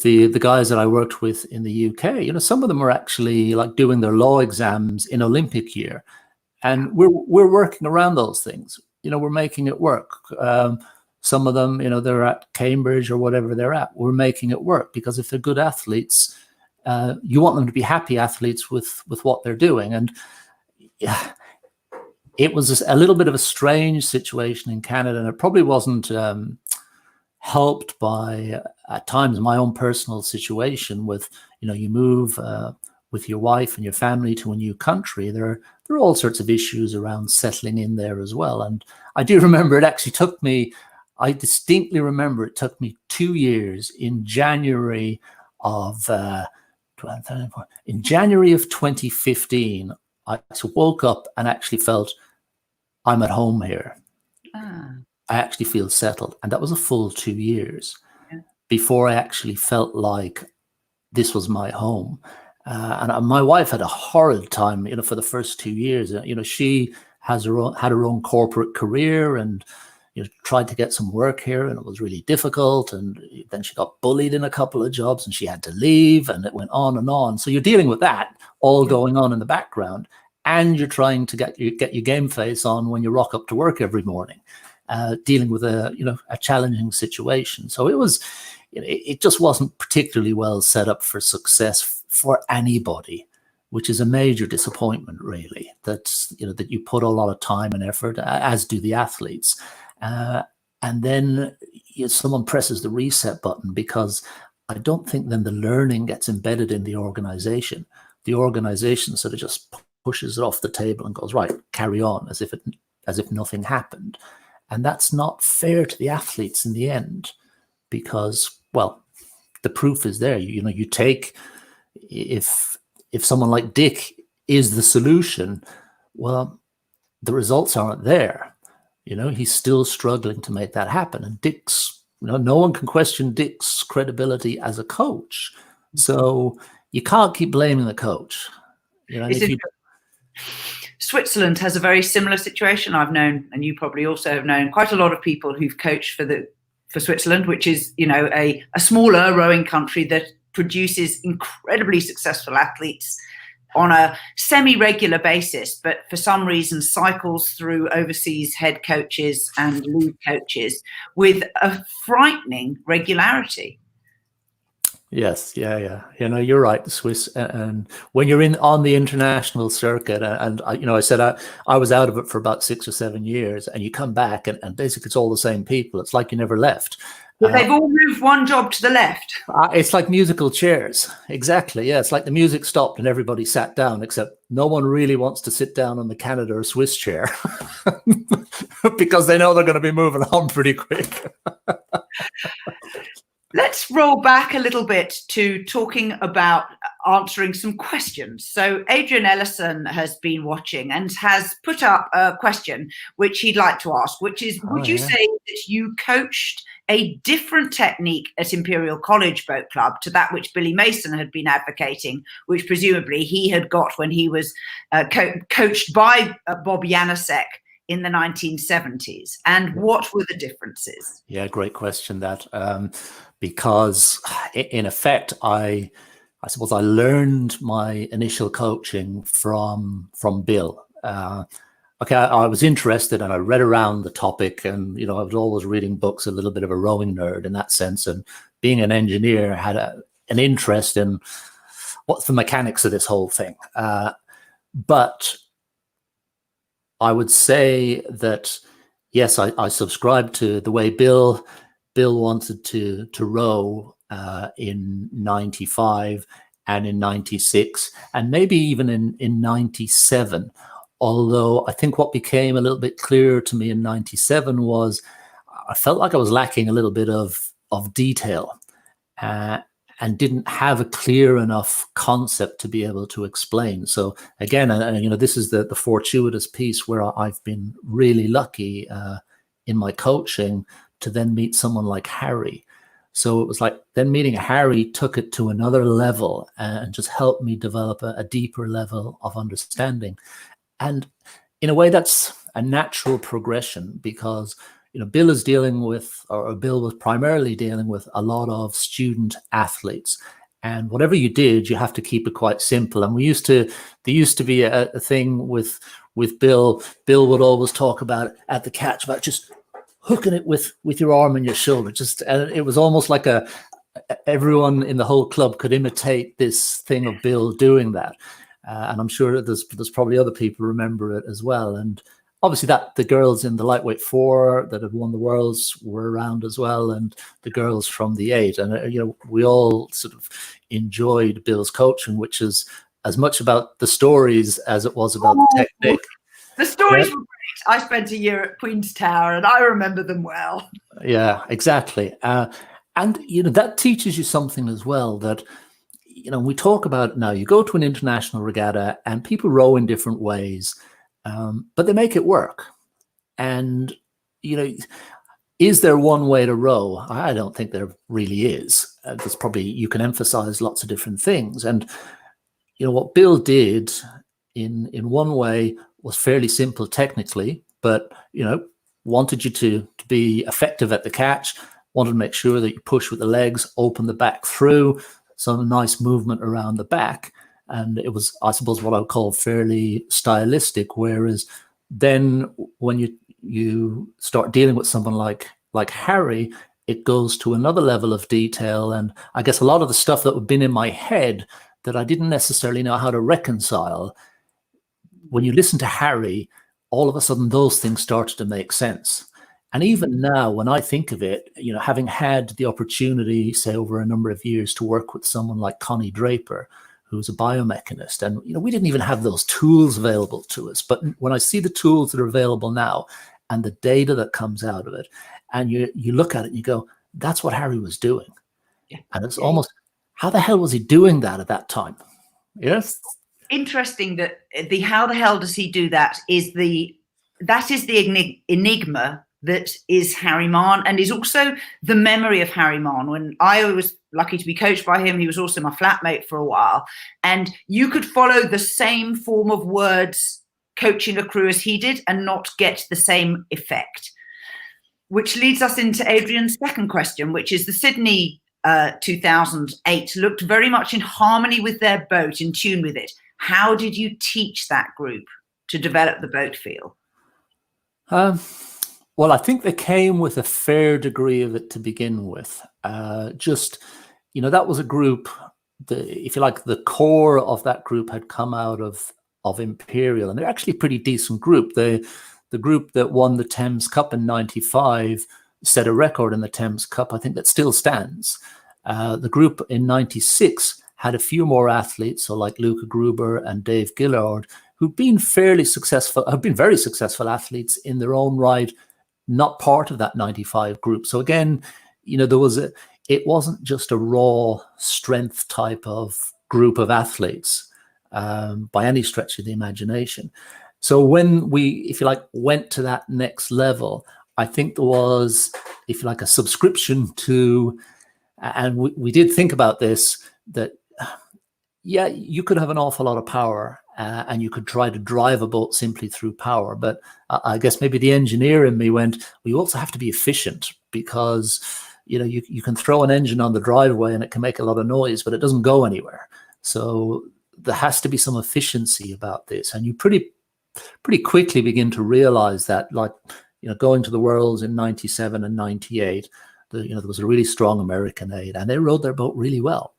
Speaker 2: the guys that I worked with in the UK, some of them are actually like doing their law exams in Olympic year, and we're working around those things. We're making it work. Some of them, they're at Cambridge or whatever they're at. We're making it work, because if they're good athletes, you want them to be happy athletes with what they're doing. And yeah, it was a little bit of a strange situation in Canada, and it probably wasn't helped by, at times, my own personal situation with, you move with your wife and your family to a new country. There are all sorts of issues around settling in there as well. And I do remember it actually took me I distinctly remember it took me 2 years in January of 2015. I woke up and actually felt I'm at home here. I actually feel settled. And that was a full 2 years before I actually felt like this was my home. And my wife had a horrid time, for the first 2 years. She had her own corporate career and tried to get some work here, and it was really difficult. And then she got bullied in a couple of jobs and she had to leave, and it went on and on. So you're dealing with that all going on in the background, and you're trying to get your game face on when you rock up to work every morning, dealing with a challenging situation. So it just wasn't particularly well set up for success for anybody, which is a major disappointment, really, that you put a lot of time and effort, as do the athletes. And then someone presses the reset button, because I don't think then the learning gets embedded in the organization. The organization sort of just pushes it off the table and goes, right, carry on, as if nothing happened. And that's not fair to the athletes in the end, because, well, the proof is there. You take, if someone like Dick is the solution, well, the results aren't there. He's still struggling to make that happen. And Dick's, no one can question Dick's credibility as a coach. So you can't keep blaming the coach.
Speaker 1: Switzerland has a very similar situation. I've known, and you probably also have known, quite a lot of people who've coached for Switzerland, which is, a smaller rowing country that produces incredibly successful athletes on a semi-regular basis, but for some reason cycles through overseas head coaches and lead coaches with a frightening regularity.
Speaker 2: Yes, yeah. You're right, the Swiss. And when you're on the international circuit, and I said I was out of it for about 6 or 7 years, and you come back and basically it's all the same people. It's like you never left.
Speaker 1: But they've all moved one job to the left.
Speaker 2: It's like musical chairs. Exactly. Yeah. It's like the music stopped and everybody sat down, except no one really wants to sit down on the Canada or Swiss chair because they know they're going to be moving on pretty quick.
Speaker 1: Let's roll back a little bit to talking about answering some questions. So Adrian Ellison has been watching and has put up a question which he'd like to ask, which is, would you say that you coached a different technique at Imperial College Boat Club to that which Billy Mason had been advocating, which presumably he had got when he was coached by Bob Janasek in the 1970s? And what were the differences?
Speaker 2: Yeah, great question, that. Because in effect, I suppose I learned my initial coaching from Bill. I was interested and I read around the topic, and I was always reading books, a little bit of a rowing nerd in that sense, and being an engineer had an interest in what's the mechanics of this whole thing. But I would say that yes, I subscribe to the way Bill wanted to row in 95 and in 96 and maybe even in 97. Although I think what became a little bit clearer to me in 97 was I felt like I was lacking a little bit of detail and didn't have a clear enough concept to be able to explain. So again, this is the fortuitous piece where I've been really lucky in my coaching to then meet someone like Harry. So it was like then meeting Harry took it to another level and just helped me develop a deeper level of understanding. And in a way, that's a natural progression because, Bill is dealing with, or Bill was primarily dealing with a lot of student athletes. And whatever you did, you have to keep it quite simple. And there used to be a thing with Bill. Bill would always talk about at the catch about just hooking it with your arm and your shoulder. It was almost like everyone in the whole club could imitate this thing of Bill doing that. And I'm sure there's probably other people remember it as well. And obviously that the girls in the lightweight 4 that had won the worlds were around as well, and the girls from the 8. And, we all sort of enjoyed Bill's coaching, which is as much about the stories as it was about the technique.
Speaker 1: The stories were great. I spent a year at Queen's Tower and I remember them well.
Speaker 2: Yeah, exactly. And, that teaches you something as well, that, we talk about now, you go to an international regatta and people row in different ways, but they make it work. And, is there one way to row? I don't think there really is. There's probably, you can emphasize lots of different things. And, what Bill did in one way was fairly simple technically, but, wanted you to be effective at the catch, wanted to make sure that you push with the legs, open the back through, some nice movement around the back. And it was, I suppose, what I would call fairly stylistic. Whereas then when you start dealing with someone like Harry, it goes to another level of detail. And I guess a lot of the stuff that had been in my head that I didn't necessarily know how to reconcile, when you listen to Harry, all of a sudden those things started to make sense. And even now, when I think of it, having had the opportunity, say, over a number of years to work with someone like Connie Draper, who's a biomechanist, and we didn't even have those tools available to us. But when I see the tools that are available now and the data that comes out of it, and you look at it and you go, that's what Harry was doing.
Speaker 1: Yeah.
Speaker 2: And it's almost, how the hell was he doing that at that time? Yes.
Speaker 1: Interesting that the how the hell does he do that is the enigma that is Harry Mahon, and is also the memory of Harry Mahon. When I was lucky to be coached by him, he was also my flatmate for a while, and you could follow the same form of words coaching a crew as he did and not get the same effect. Which leads us into Adrian's second question, which is the Sydney 2008 looked very much in harmony with their boat, in tune with it. How did you teach that group to develop the boat feel?
Speaker 2: Well, I think they came with a fair degree of it to begin with. That was a group, if you like, the core of that group had come out of Imperial, and they're actually a pretty decent group. The group that won the Thames Cup in '95 set a record in the Thames Cup, I think, that still stands. The group in '96 had a few more athletes, so like Luca Gruber and Dave Gillard, who've been very successful athletes in their own right, not part of that '95 group. So again, it wasn't just a raw strength type of group of athletes by any stretch of the imagination. So when we, if you like, went to that next level, I think there was, if you like, a subscription to, and we did think about this, that yeah, you could have an awful lot of power and you could try to drive a boat simply through power. But I guess maybe the engineer in me went, well, you also have to be efficient, because you can throw an engine on the driveway and it can make a lot of noise, but it doesn't go anywhere. So there has to be some efficiency about this. And you pretty quickly begin to realize that, like, going to the Worlds in '97 and '98, there was a really strong American aid, and they rode their boat really well.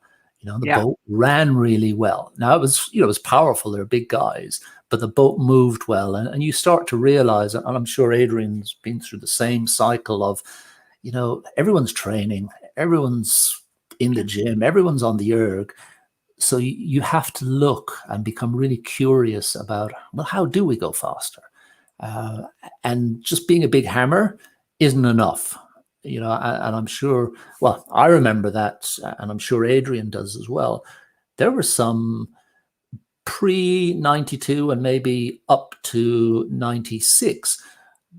Speaker 2: The boat ran really well. Now it was powerful. They're big guys, but the boat moved well. And you start to realize, and I'm sure Adrian's been through the same cycle of, everyone's training, everyone's in the gym, everyone's on the erg. So you have to look and become really curious about, well, how do we go faster? And just being a big hammer isn't enough. And I'm sure, well, I remember that, and I'm sure Adrian does as well. There were some pre-92 and maybe up to '96,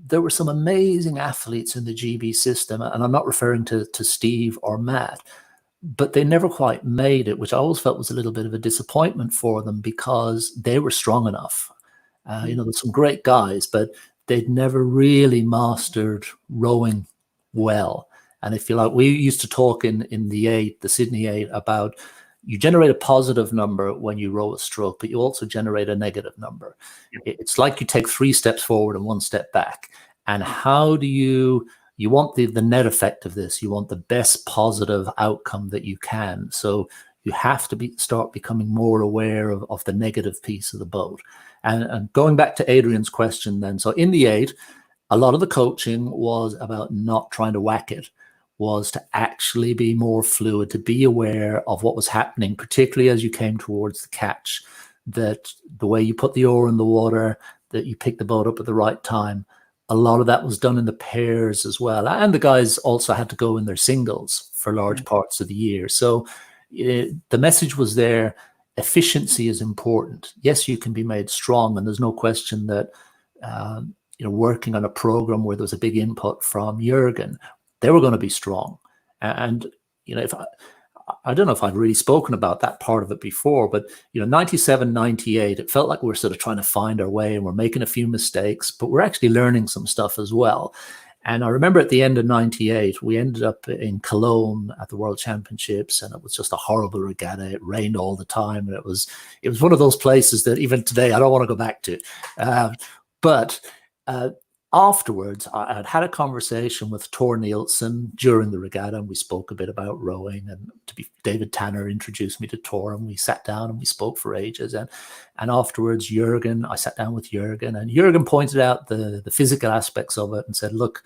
Speaker 2: there were some amazing athletes in the GB system, and I'm not referring to Steve or Matt, but they never quite made it, which I always felt was a little bit of a disappointment for them, because they were strong enough. There's some great guys, but they'd never really mastered rowing well. And if you like, we used to talk in the Sydney 8 about, you generate a positive number when you row a stroke, but you also generate a negative number. It's like you take 3 steps forward and 1 step back. And how do you want the net effect of this? You want the best positive outcome that you can. So you have to start becoming more aware of the negative piece of the boat. And going back to Adrian's question then, so in the 8, a lot of the coaching was about not trying to whack it, was to actually be more fluid, to be aware of what was happening, particularly as you came towards the catch, that the way you put the oar in the water, that you pick the boat up at the right time. A lot of that was done in the pairs as well. And the guys also had to go in their singles for large parts of the year. So the message was there. Efficiency is important. Yes, you can be made strong. And there's no question that, working on a program where there was a big input from Jürgen, they were going to be strong. And, if I don't know if I've really spoken about that part of it before, but 97, 98, it felt like we were sort of trying to find our way and we're making a few mistakes, but we're actually learning some stuff as well. And I remember at the end of 98, we ended up in Cologne at the World Championships, and it was just a horrible regatta. It rained all the time, and it was one of those places that even today I don't want to go back to. But afterwards, I had a conversation with Tor Nielsen during the regatta, and we spoke a bit about rowing. And David Tanner introduced me to Tor, and we sat down and we spoke for ages. And afterwards, I sat down with Jürgen, and Jürgen pointed out the physical aspects of it and said, look,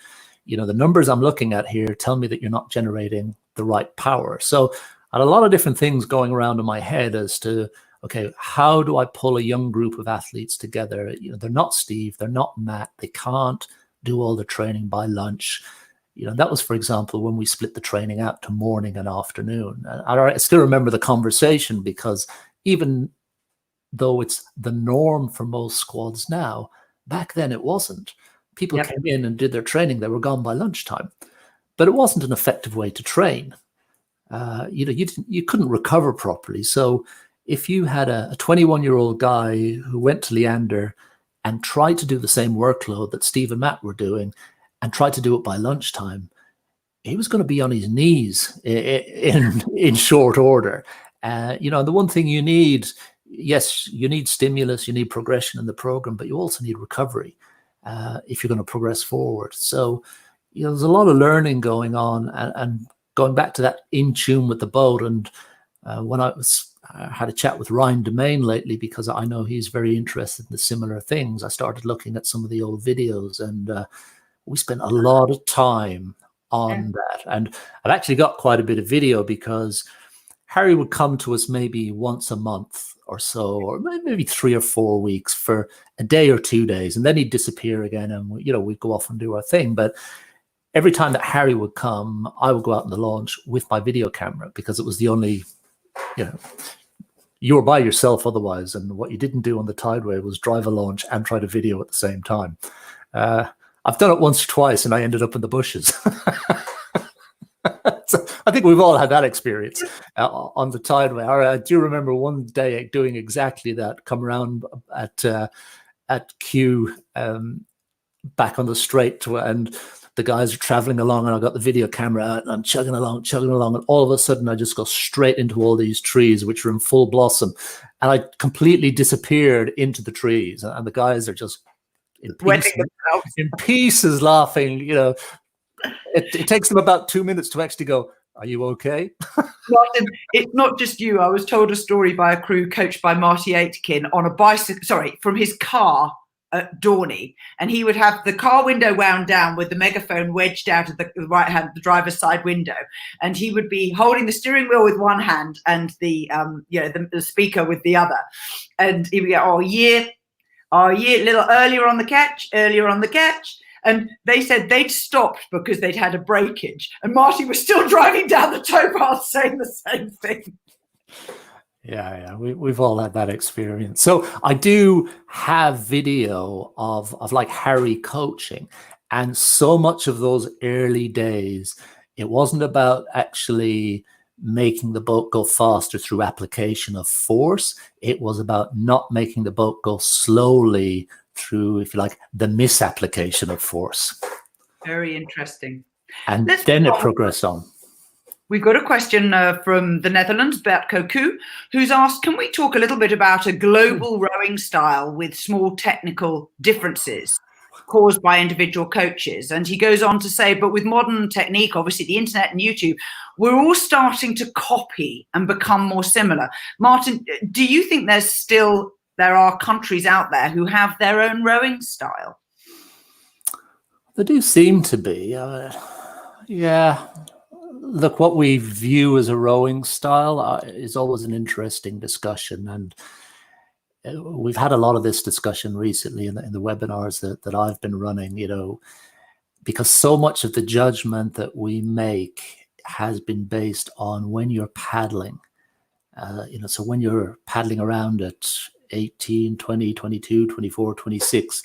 Speaker 2: the numbers I'm looking at here tell me that you're not generating the right power. So I had a lot of different things going around in my head as to, okay, how do I pull a young group of athletes together? They're not Steve, they're not Matt, they can't do all the training by lunch. That was, for example, when we split the training out to morning and afternoon. And I still remember the conversation, because even though it's the norm for most squads now, back then it wasn't. People came in and did their training, they were gone by lunchtime. But it wasn't an effective way to train. You couldn't recover properly. So if you had a 21-year-old guy who went to Leander and tried to do the same workload that Steve and Matt were doing and tried to do it by lunchtime, he was going to be on his knees in short order. The one thing you need, yes, you need stimulus, you need progression in the program, but you also need recovery if you're going to progress forward. So, there's a lot of learning going on, and going back to that in tune with the boat. And when I had a chat with Ryan Domain lately, because I know he's very interested in the similar things. I started looking at some of the old videos, and we spent a lot of time on that. And I've actually got quite a bit of video, because Harry would come to us maybe once a month or so, or maybe 3 or 4 weeks for a day or 2 days, and then he'd disappear again, and we'd go off and do our thing. But every time that Harry would come, I would go out on the launch with my video camera, because it was the only, you were by yourself otherwise, and what you didn't do on the Tideway was drive a launch and try to video at the same time. I've done it once or twice, and I ended up in the bushes. So I think we've all had that experience on the Tideway. I do remember one day doing exactly that, come around at Q back on the straight, and the guys are traveling along, and I got the video camera out, and I'm chugging along, and all of a sudden I just go straight into all these trees, which are in full blossom, and I completely disappeared into the trees, and the guys are just in pieces laughing. It takes them about 2 minutes to actually go, are you okay?
Speaker 1: Martin, it's not just you. I was told a story by a crew coached by Marty Aitken on a bicycle, from his car at Dorney, and he would have the car window wound down with the megaphone wedged out of the right hand, the driver's side window, and he would be holding the steering wheel with one hand and the speaker with the other, and he would go, oh yeah, a little earlier on the catch, and they said they'd stopped because they'd had a breakage, and Marty was still driving down the towpath saying the same thing.
Speaker 2: Yeah, we've all had that experience. So I do have video of like Harry coaching, and so much of those early days, it wasn't about actually making the boat go faster through application of force. It was about not making the boat go slowly through, if you like, the misapplication of force.
Speaker 1: Very interesting.
Speaker 2: And then it progressed on.
Speaker 1: We've got a question from the Netherlands, Bert Cocu, who's asked, can we talk a little bit about a global rowing style with small technical differences caused by individual coaches? And he goes on to say, but with modern technique, obviously the internet and YouTube, we're all starting to copy and become more similar. Martin, do you think there are countries out there who have their own rowing style?
Speaker 2: There do seem to be. Yeah. Look, what we view as a rowing style is always an interesting discussion. And we've had a lot of this discussion recently in the webinars that I've been running, because so much of the judgment that we make has been based on when you're paddling. So when you're paddling around at 18, 20, 22, 24, 26,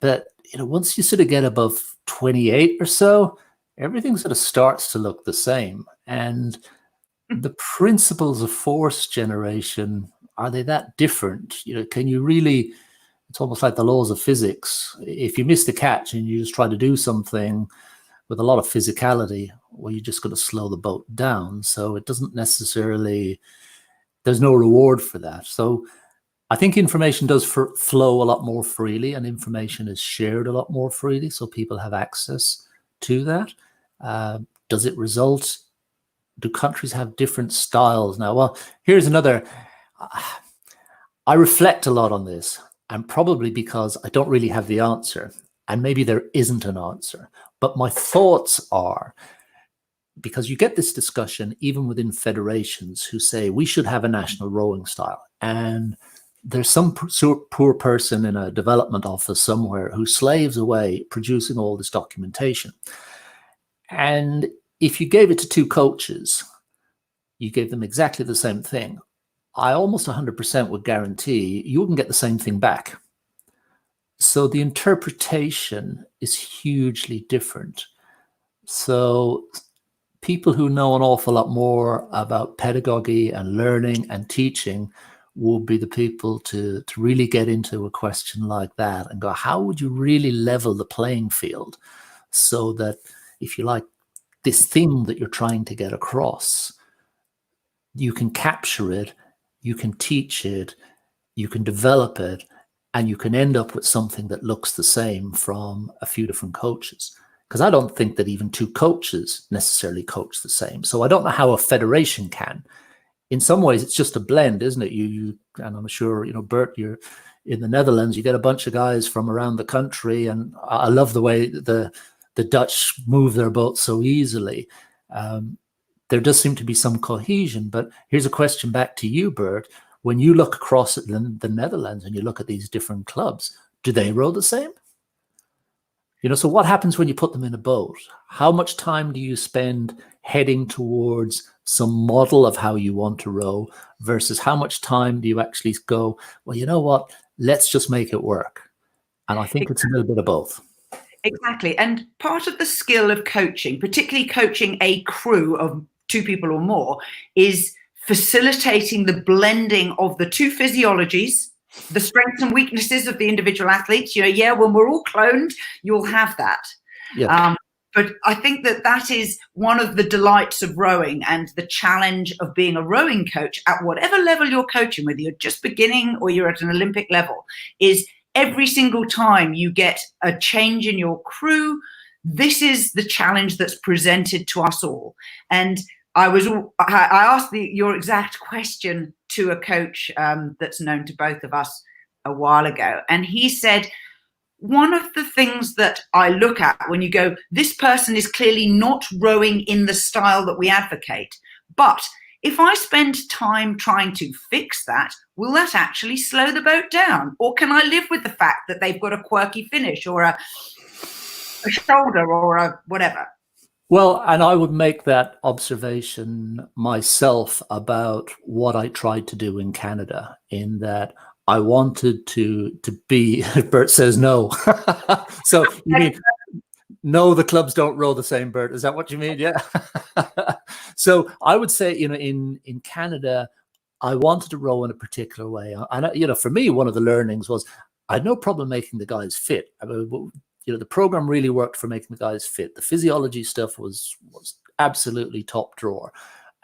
Speaker 2: but once you sort of get above 28 or so, everything sort of starts to look the same. And the principles of force generation, are they that different? Can you really, it's almost like the laws of physics. If you miss the catch and you just try to do something with a lot of physicality, well, you're just going to slow the boat down. So it doesn't necessarily, there's no reward for that. So I think information does flow a lot more freely, and information is shared a lot more freely, so people have access to that. Does it result? Do countries have different styles now? Well, here's another. I reflect a lot on this, and probably because I don't really have the answer, and maybe there isn't an answer. But my thoughts are, because you get this discussion even within federations who say we should have a national rowing style, and there's some poor person in a development office somewhere who slaves away producing all this documentation. And if you gave it to two coaches, you gave them exactly the same thing, I almost 100% would guarantee you wouldn't get the same thing back. So the interpretation is hugely different. So people who know an awful lot more about pedagogy and learning and teaching will be the people to really get into a question like that and go, how would you really level the playing field so that, if you like, this thing that you're trying to get across, you can capture it, you can teach it, you can develop it, and you can end up with something that looks the same from a few different coaches. Because I don't think that even two coaches necessarily coach the same. So I don't know how a federation can. In some ways, it's just a blend, isn't it? You and I'm sure, Bert, you're in the Netherlands, you get a bunch of guys from around the country, and I love the way the Dutch move their boats so easily. There does seem to be some cohesion, but here's a question back to you, Bert. When you look across at the Netherlands and you look at these different clubs, do they row the same? So what happens when you put them in a boat? How much time do you spend heading towards some model of how you want to row versus how much time do you actually go, well, you know what, let's just make it work? And I think it's a little bit of both.
Speaker 1: Exactly. And part of the skill of coaching, particularly coaching a crew of two people or more, is facilitating the blending of the two physiologies, the strengths and weaknesses of the individual athletes. When we're all cloned, you'll have that.
Speaker 2: Yeah.
Speaker 1: But I think that is one of the delights of rowing, and the challenge of being a rowing coach at whatever level you're coaching, whether you're just beginning or you're at an Olympic level, is every single time you get a change in your crew, this is the challenge that's presented to us all. And I asked your exact question to a coach that's known to both of us a while ago. And he said, one of the things that I look at when you go, this person is clearly not rowing in the style that we advocate, but if I spend time trying to fix that, will that actually slow the boat down? Or can I live with the fact that they've got a quirky finish or a shoulder or a whatever?
Speaker 2: Well, and I would make that observation myself about what I tried to do in Canada, in that I wanted to be, Bert says no. So you mean, no, the clubs don't row the same, Bert. Is that what you mean? Yeah. So I would say, in Canada, I wanted to row in a particular way. And, for me, one of the learnings was I had no problem making the guys fit. I mean, the program really worked for making the guys fit. The physiology stuff was absolutely top drawer.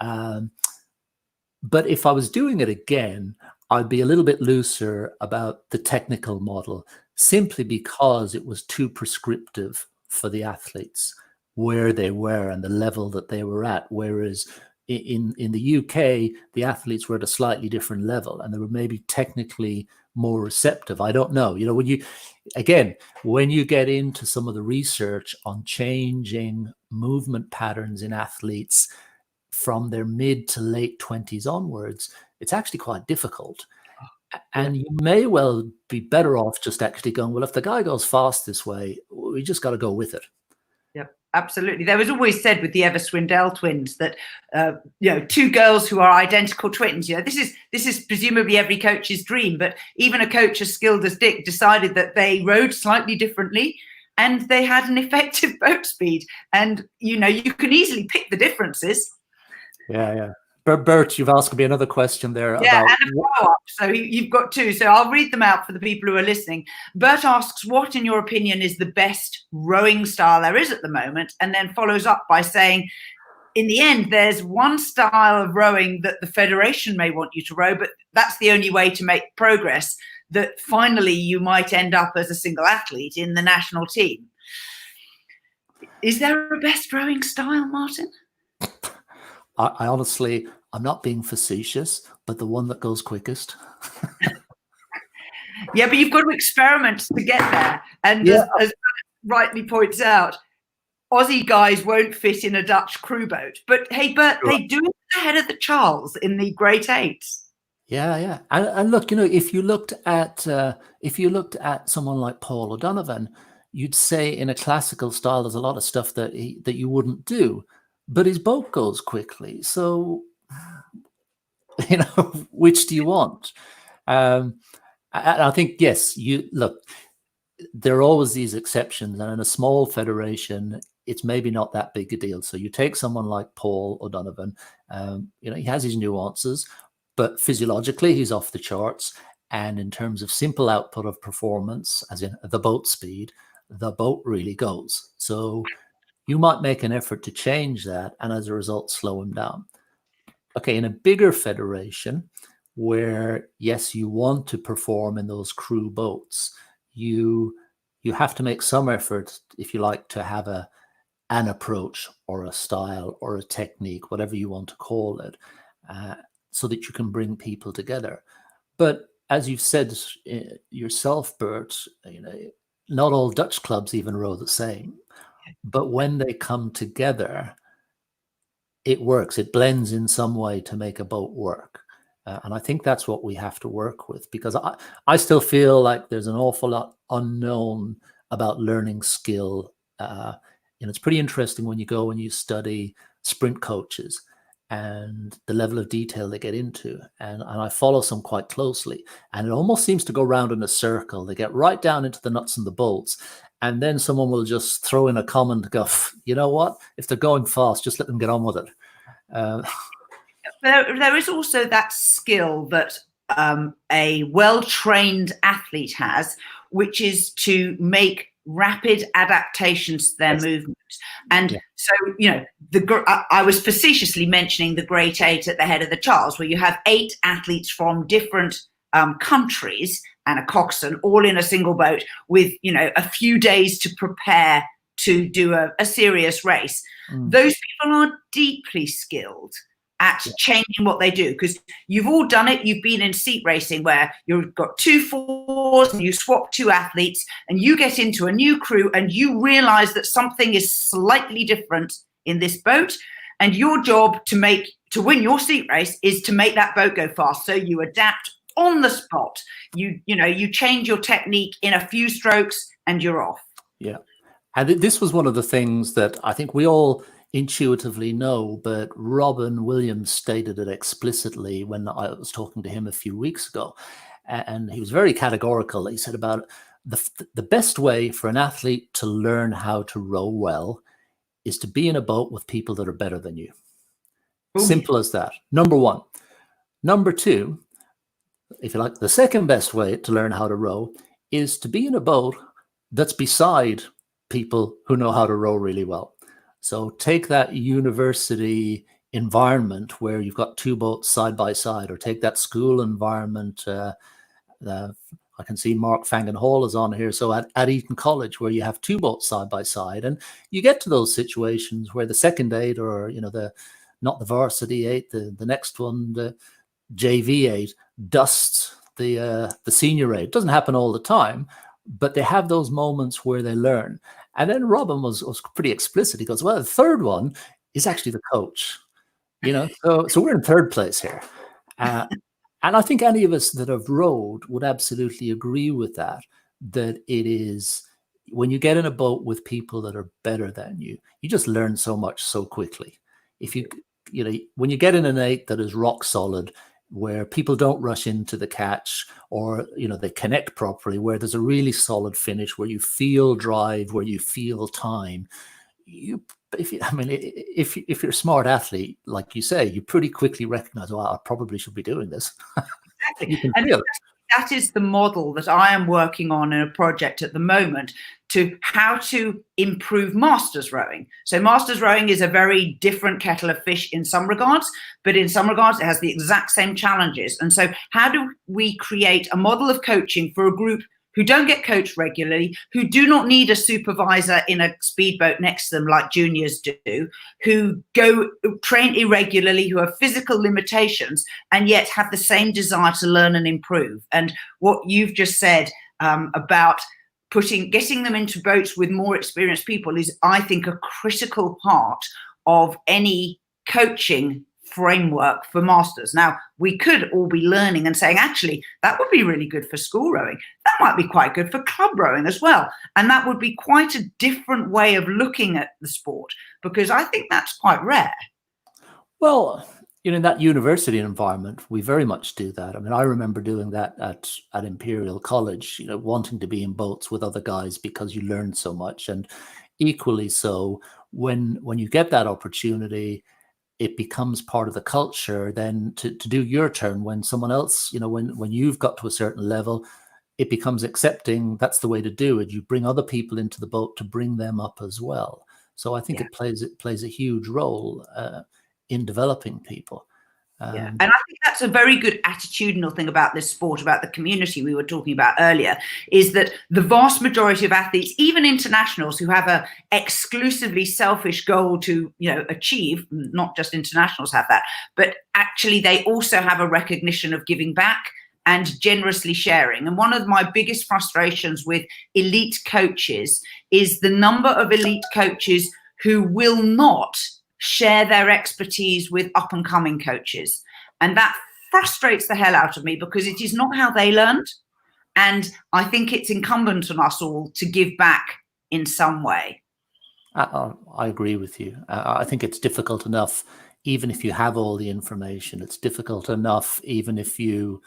Speaker 2: But if I was doing it again, I'd be a little bit looser about the technical model, simply because it was too prescriptive for the athletes where they were and the level that they were at. Whereas in the UK, the athletes were at a slightly different level and they were maybe technically more receptive. I don't know. When you get into some of the research on changing movement patterns in athletes from their mid to late 20s onwards, it's actually quite difficult. And you may well be better off just actually going, well, if the guy goes fast this way, we just got to go with it.
Speaker 1: Yep, absolutely. There was always said with the Ever Swindell twins that two girls who are identical twins. This is presumably every coach's dream, but even a coach as skilled as Dick decided that they rode slightly differently, and they had an effective boat speed. And you can easily pick the differences.
Speaker 2: Yeah. Bert, you've asked me another question there.
Speaker 1: Yeah,
Speaker 2: about
Speaker 1: and a follow-up. So you've got two. So I'll read them out for the people who are listening. Bert asks, what, in your opinion, is the best rowing style there is at the moment? And then follows up by saying, in the end, there's one style of rowing that the Federation may want you to row, but that's the only way to make progress, that finally you might end up as a single athlete in the national team. Is there a best rowing style, Martin?
Speaker 2: I honestly, I'm not being facetious, but the one that goes quickest.
Speaker 1: Yeah, but you've got to experiment to get there. And as rightly points out, Aussie guys won't fit in a Dutch crew boat. But hey, Bert, they do it ahead of the Charles in the Great Eights.
Speaker 2: Yeah. And look, if you looked at someone like Paul O'Donovan, you'd say in a classical style, there's a lot of stuff that you wouldn't do. But his boat goes quickly, so which do you want? I think yes. You look, there are always these exceptions, and in a small federation, it's maybe not that big a deal. So you take someone like Paul O'Donovan. He has his nuances, but physiologically he's off the charts. And in terms of simple output of performance, as in the boat speed, the boat really goes. So you might make an effort to change that, and as a result, slow him down. Okay, in a bigger federation, where, yes, you want to perform in those crew boats, you have to make some effort, if you like, to have an approach or a style or a technique, whatever you want to call it, so that you can bring people together. But as you've said yourself, Bert, not all Dutch clubs even row the same. But when they come together, it works. It blends in some way to make a boat work. And I think that's what we have to work with, because I still feel like there's an awful lot unknown about learning skill. It's pretty interesting when you go and you study sprint coaches and the level of detail they get into. And I follow some quite closely. And it almost seems to go round in a circle. They get right down into the nuts and the bolts. And then someone will just throw in a comment, go, you know what? If they're going fast, just let them get on with it.
Speaker 1: There is also that skill that a well-trained athlete has, which is to make rapid adaptations to their movements. And so, I was facetiously mentioning the Great Eight at the head of the Charles, where you have 8 athletes from different countries and a coxswain all in a single boat with, a few days to prepare to do a serious race. Those people are deeply skilled at changing what they do, because you've all done it. You've been in seat racing where you've got 2 fours and you swap 2 athletes and you get into a new crew and you realize that something is slightly different in this boat, and your job to win your seat race is to make that boat go fast. So you adapt on the spot. You change your technique in a few strokes and you're off.
Speaker 2: Yeah. And this was one of the things that I think we all intuitively know, but Robin Williams stated it explicitly when I was talking to him a few weeks ago. And he was very categorical. He said about the best way for an athlete to learn how to row well is to be in a boat with people that are better than you. Ooh. Simple as that. Number 1. Number 2, if you like, the second best way to learn how to row is to be in a boat that's beside people who know how to row really well. So take that university environment where you've got 2 boats side by side, or take that school environment. I can see Mark Fangan-Hall is on here. So at Eton College, where you have 2 boats side by side, and you get to those situations where the second 8, or not the varsity 8, the next one, the JV 8, dusts the senior 8. It doesn't happen all the time, but they have those moments where they learn. And then Robin was pretty explicit. He goes, well, the third one is actually the coach, so we're in third place here. And I think any of us that have rowed would absolutely agree with that, that it is, when you get in a boat with people that are better than you just learn so much so quickly. If when you get in an eight that is rock solid, where people don't rush into the catch, or, they connect properly, where there's a really solid finish, where you feel drive, where you feel time, if you're a smart athlete, like you say, you pretty quickly recognize, oh, I probably should be doing this.
Speaker 1: Exactly.
Speaker 2: You can
Speaker 1: And
Speaker 2: feel it.
Speaker 1: that is the model that I am working on in a project at the moment, to how to improve masters rowing. So masters rowing is a very different kettle of fish in some regards, but in some regards it has the exact same challenges. And so how do we create a model of coaching for a group who don't get coached regularly, who do not need a supervisor in a speedboat next to them like juniors do, who go train irregularly, who have physical limitations, and yet have the same desire to learn and improve? And what you've just said about getting them into boats with more experienced people is, I think, a critical part of any coaching framework for masters. Now, we could all be learning and saying, actually, that would be really good for school rowing. That might be quite good for club rowing as well. And that would be quite a different way of looking at the sport, because I think that's quite rare.
Speaker 2: Well, in that university environment, we very much do that. I mean, I remember doing that at Imperial College, wanting to be in boats with other guys because you learn so much. And equally so, when you get that opportunity, it becomes part of the culture then to do your turn when someone else, when you've got to a certain level, it becomes accepting that's the way to do it. You bring other people into the boat to bring them up as well. So I think it plays a huge role in developing people.
Speaker 1: And I think that's a very good attitudinal thing about this sport, about the community we were talking about earlier, is that the vast majority of athletes, even internationals who have a exclusively selfish goal to, achieve, not just internationals have that, but actually they also have a recognition of giving back and generously sharing. And one of my biggest frustrations with elite coaches is the number of elite coaches who will not share their expertise with up-and-coming coaches. And that frustrates the hell out of me, because it is not how they learned. And I think it's incumbent on us all to give back in some way.
Speaker 2: I agree with you. I think it's difficult enough, even if you have all the information. It's difficult enough, even if you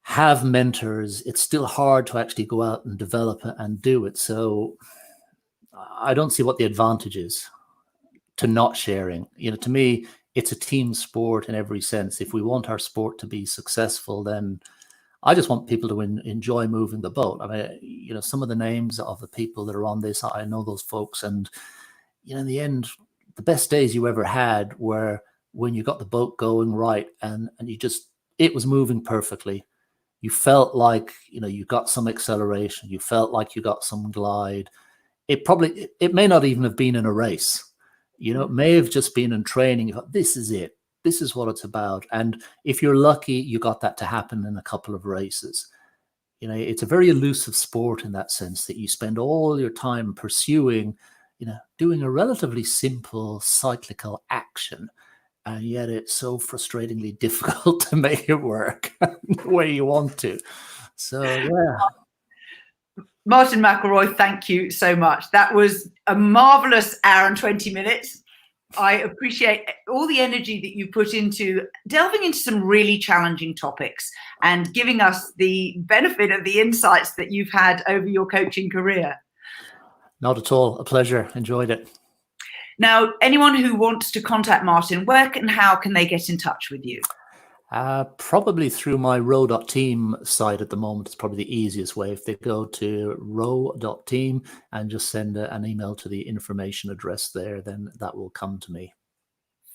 Speaker 2: have mentors, it's still hard to actually go out and develop it and do it. So I don't see what the advantage is to not sharing. To me, it's a team sport in every sense. If we want our sport to be successful, then I just want people to enjoy moving the boat. I mean, some of the names of the people that are on this, I know those folks, and in the end, the best days you ever had were when you got the boat going right, and it was moving perfectly. You felt like you got some acceleration, you felt like you got some glide. It may not even have been in a race. It may have just been in training. This is it. This is what it's about. And if you're lucky, you got that to happen in a couple of races. It's a very elusive sport in that sense, that you spend all your time pursuing, doing a relatively simple cyclical action. And yet it's so frustratingly difficult to make it work the way you want to. So, yeah.
Speaker 1: Martin McElroy, thank you so much. That was a marvelous hour and 20 minutes. I appreciate all the energy that you put into delving into some really challenging topics and giving us the benefit of the insights that you've had over your coaching career.
Speaker 2: Not at all. A pleasure. Enjoyed it.
Speaker 1: Now, anyone who wants to contact Martin, where and how can they get in touch with you?
Speaker 2: Probably through my row.team site at the moment. It's probably the easiest way. If they go to row.team and just send an email to the information address there, then that will come to me.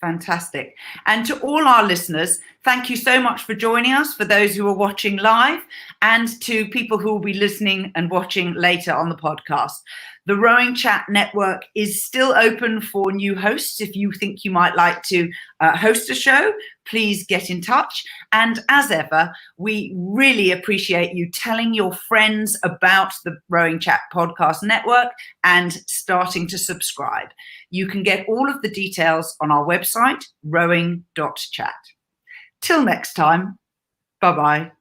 Speaker 1: Fantastic. And to all our listeners, thank you so much for joining us, for those who are watching live, and to people who will be listening and watching later on the podcast. The Rowing Chat Network is still open for new hosts. If you think you might like to host a show, please get in touch. And as ever, we really appreciate you telling your friends about the Rowing Chat Podcast Network and starting to subscribe. You can get all of the details on our website, rowing.chat. Till next time, bye-bye.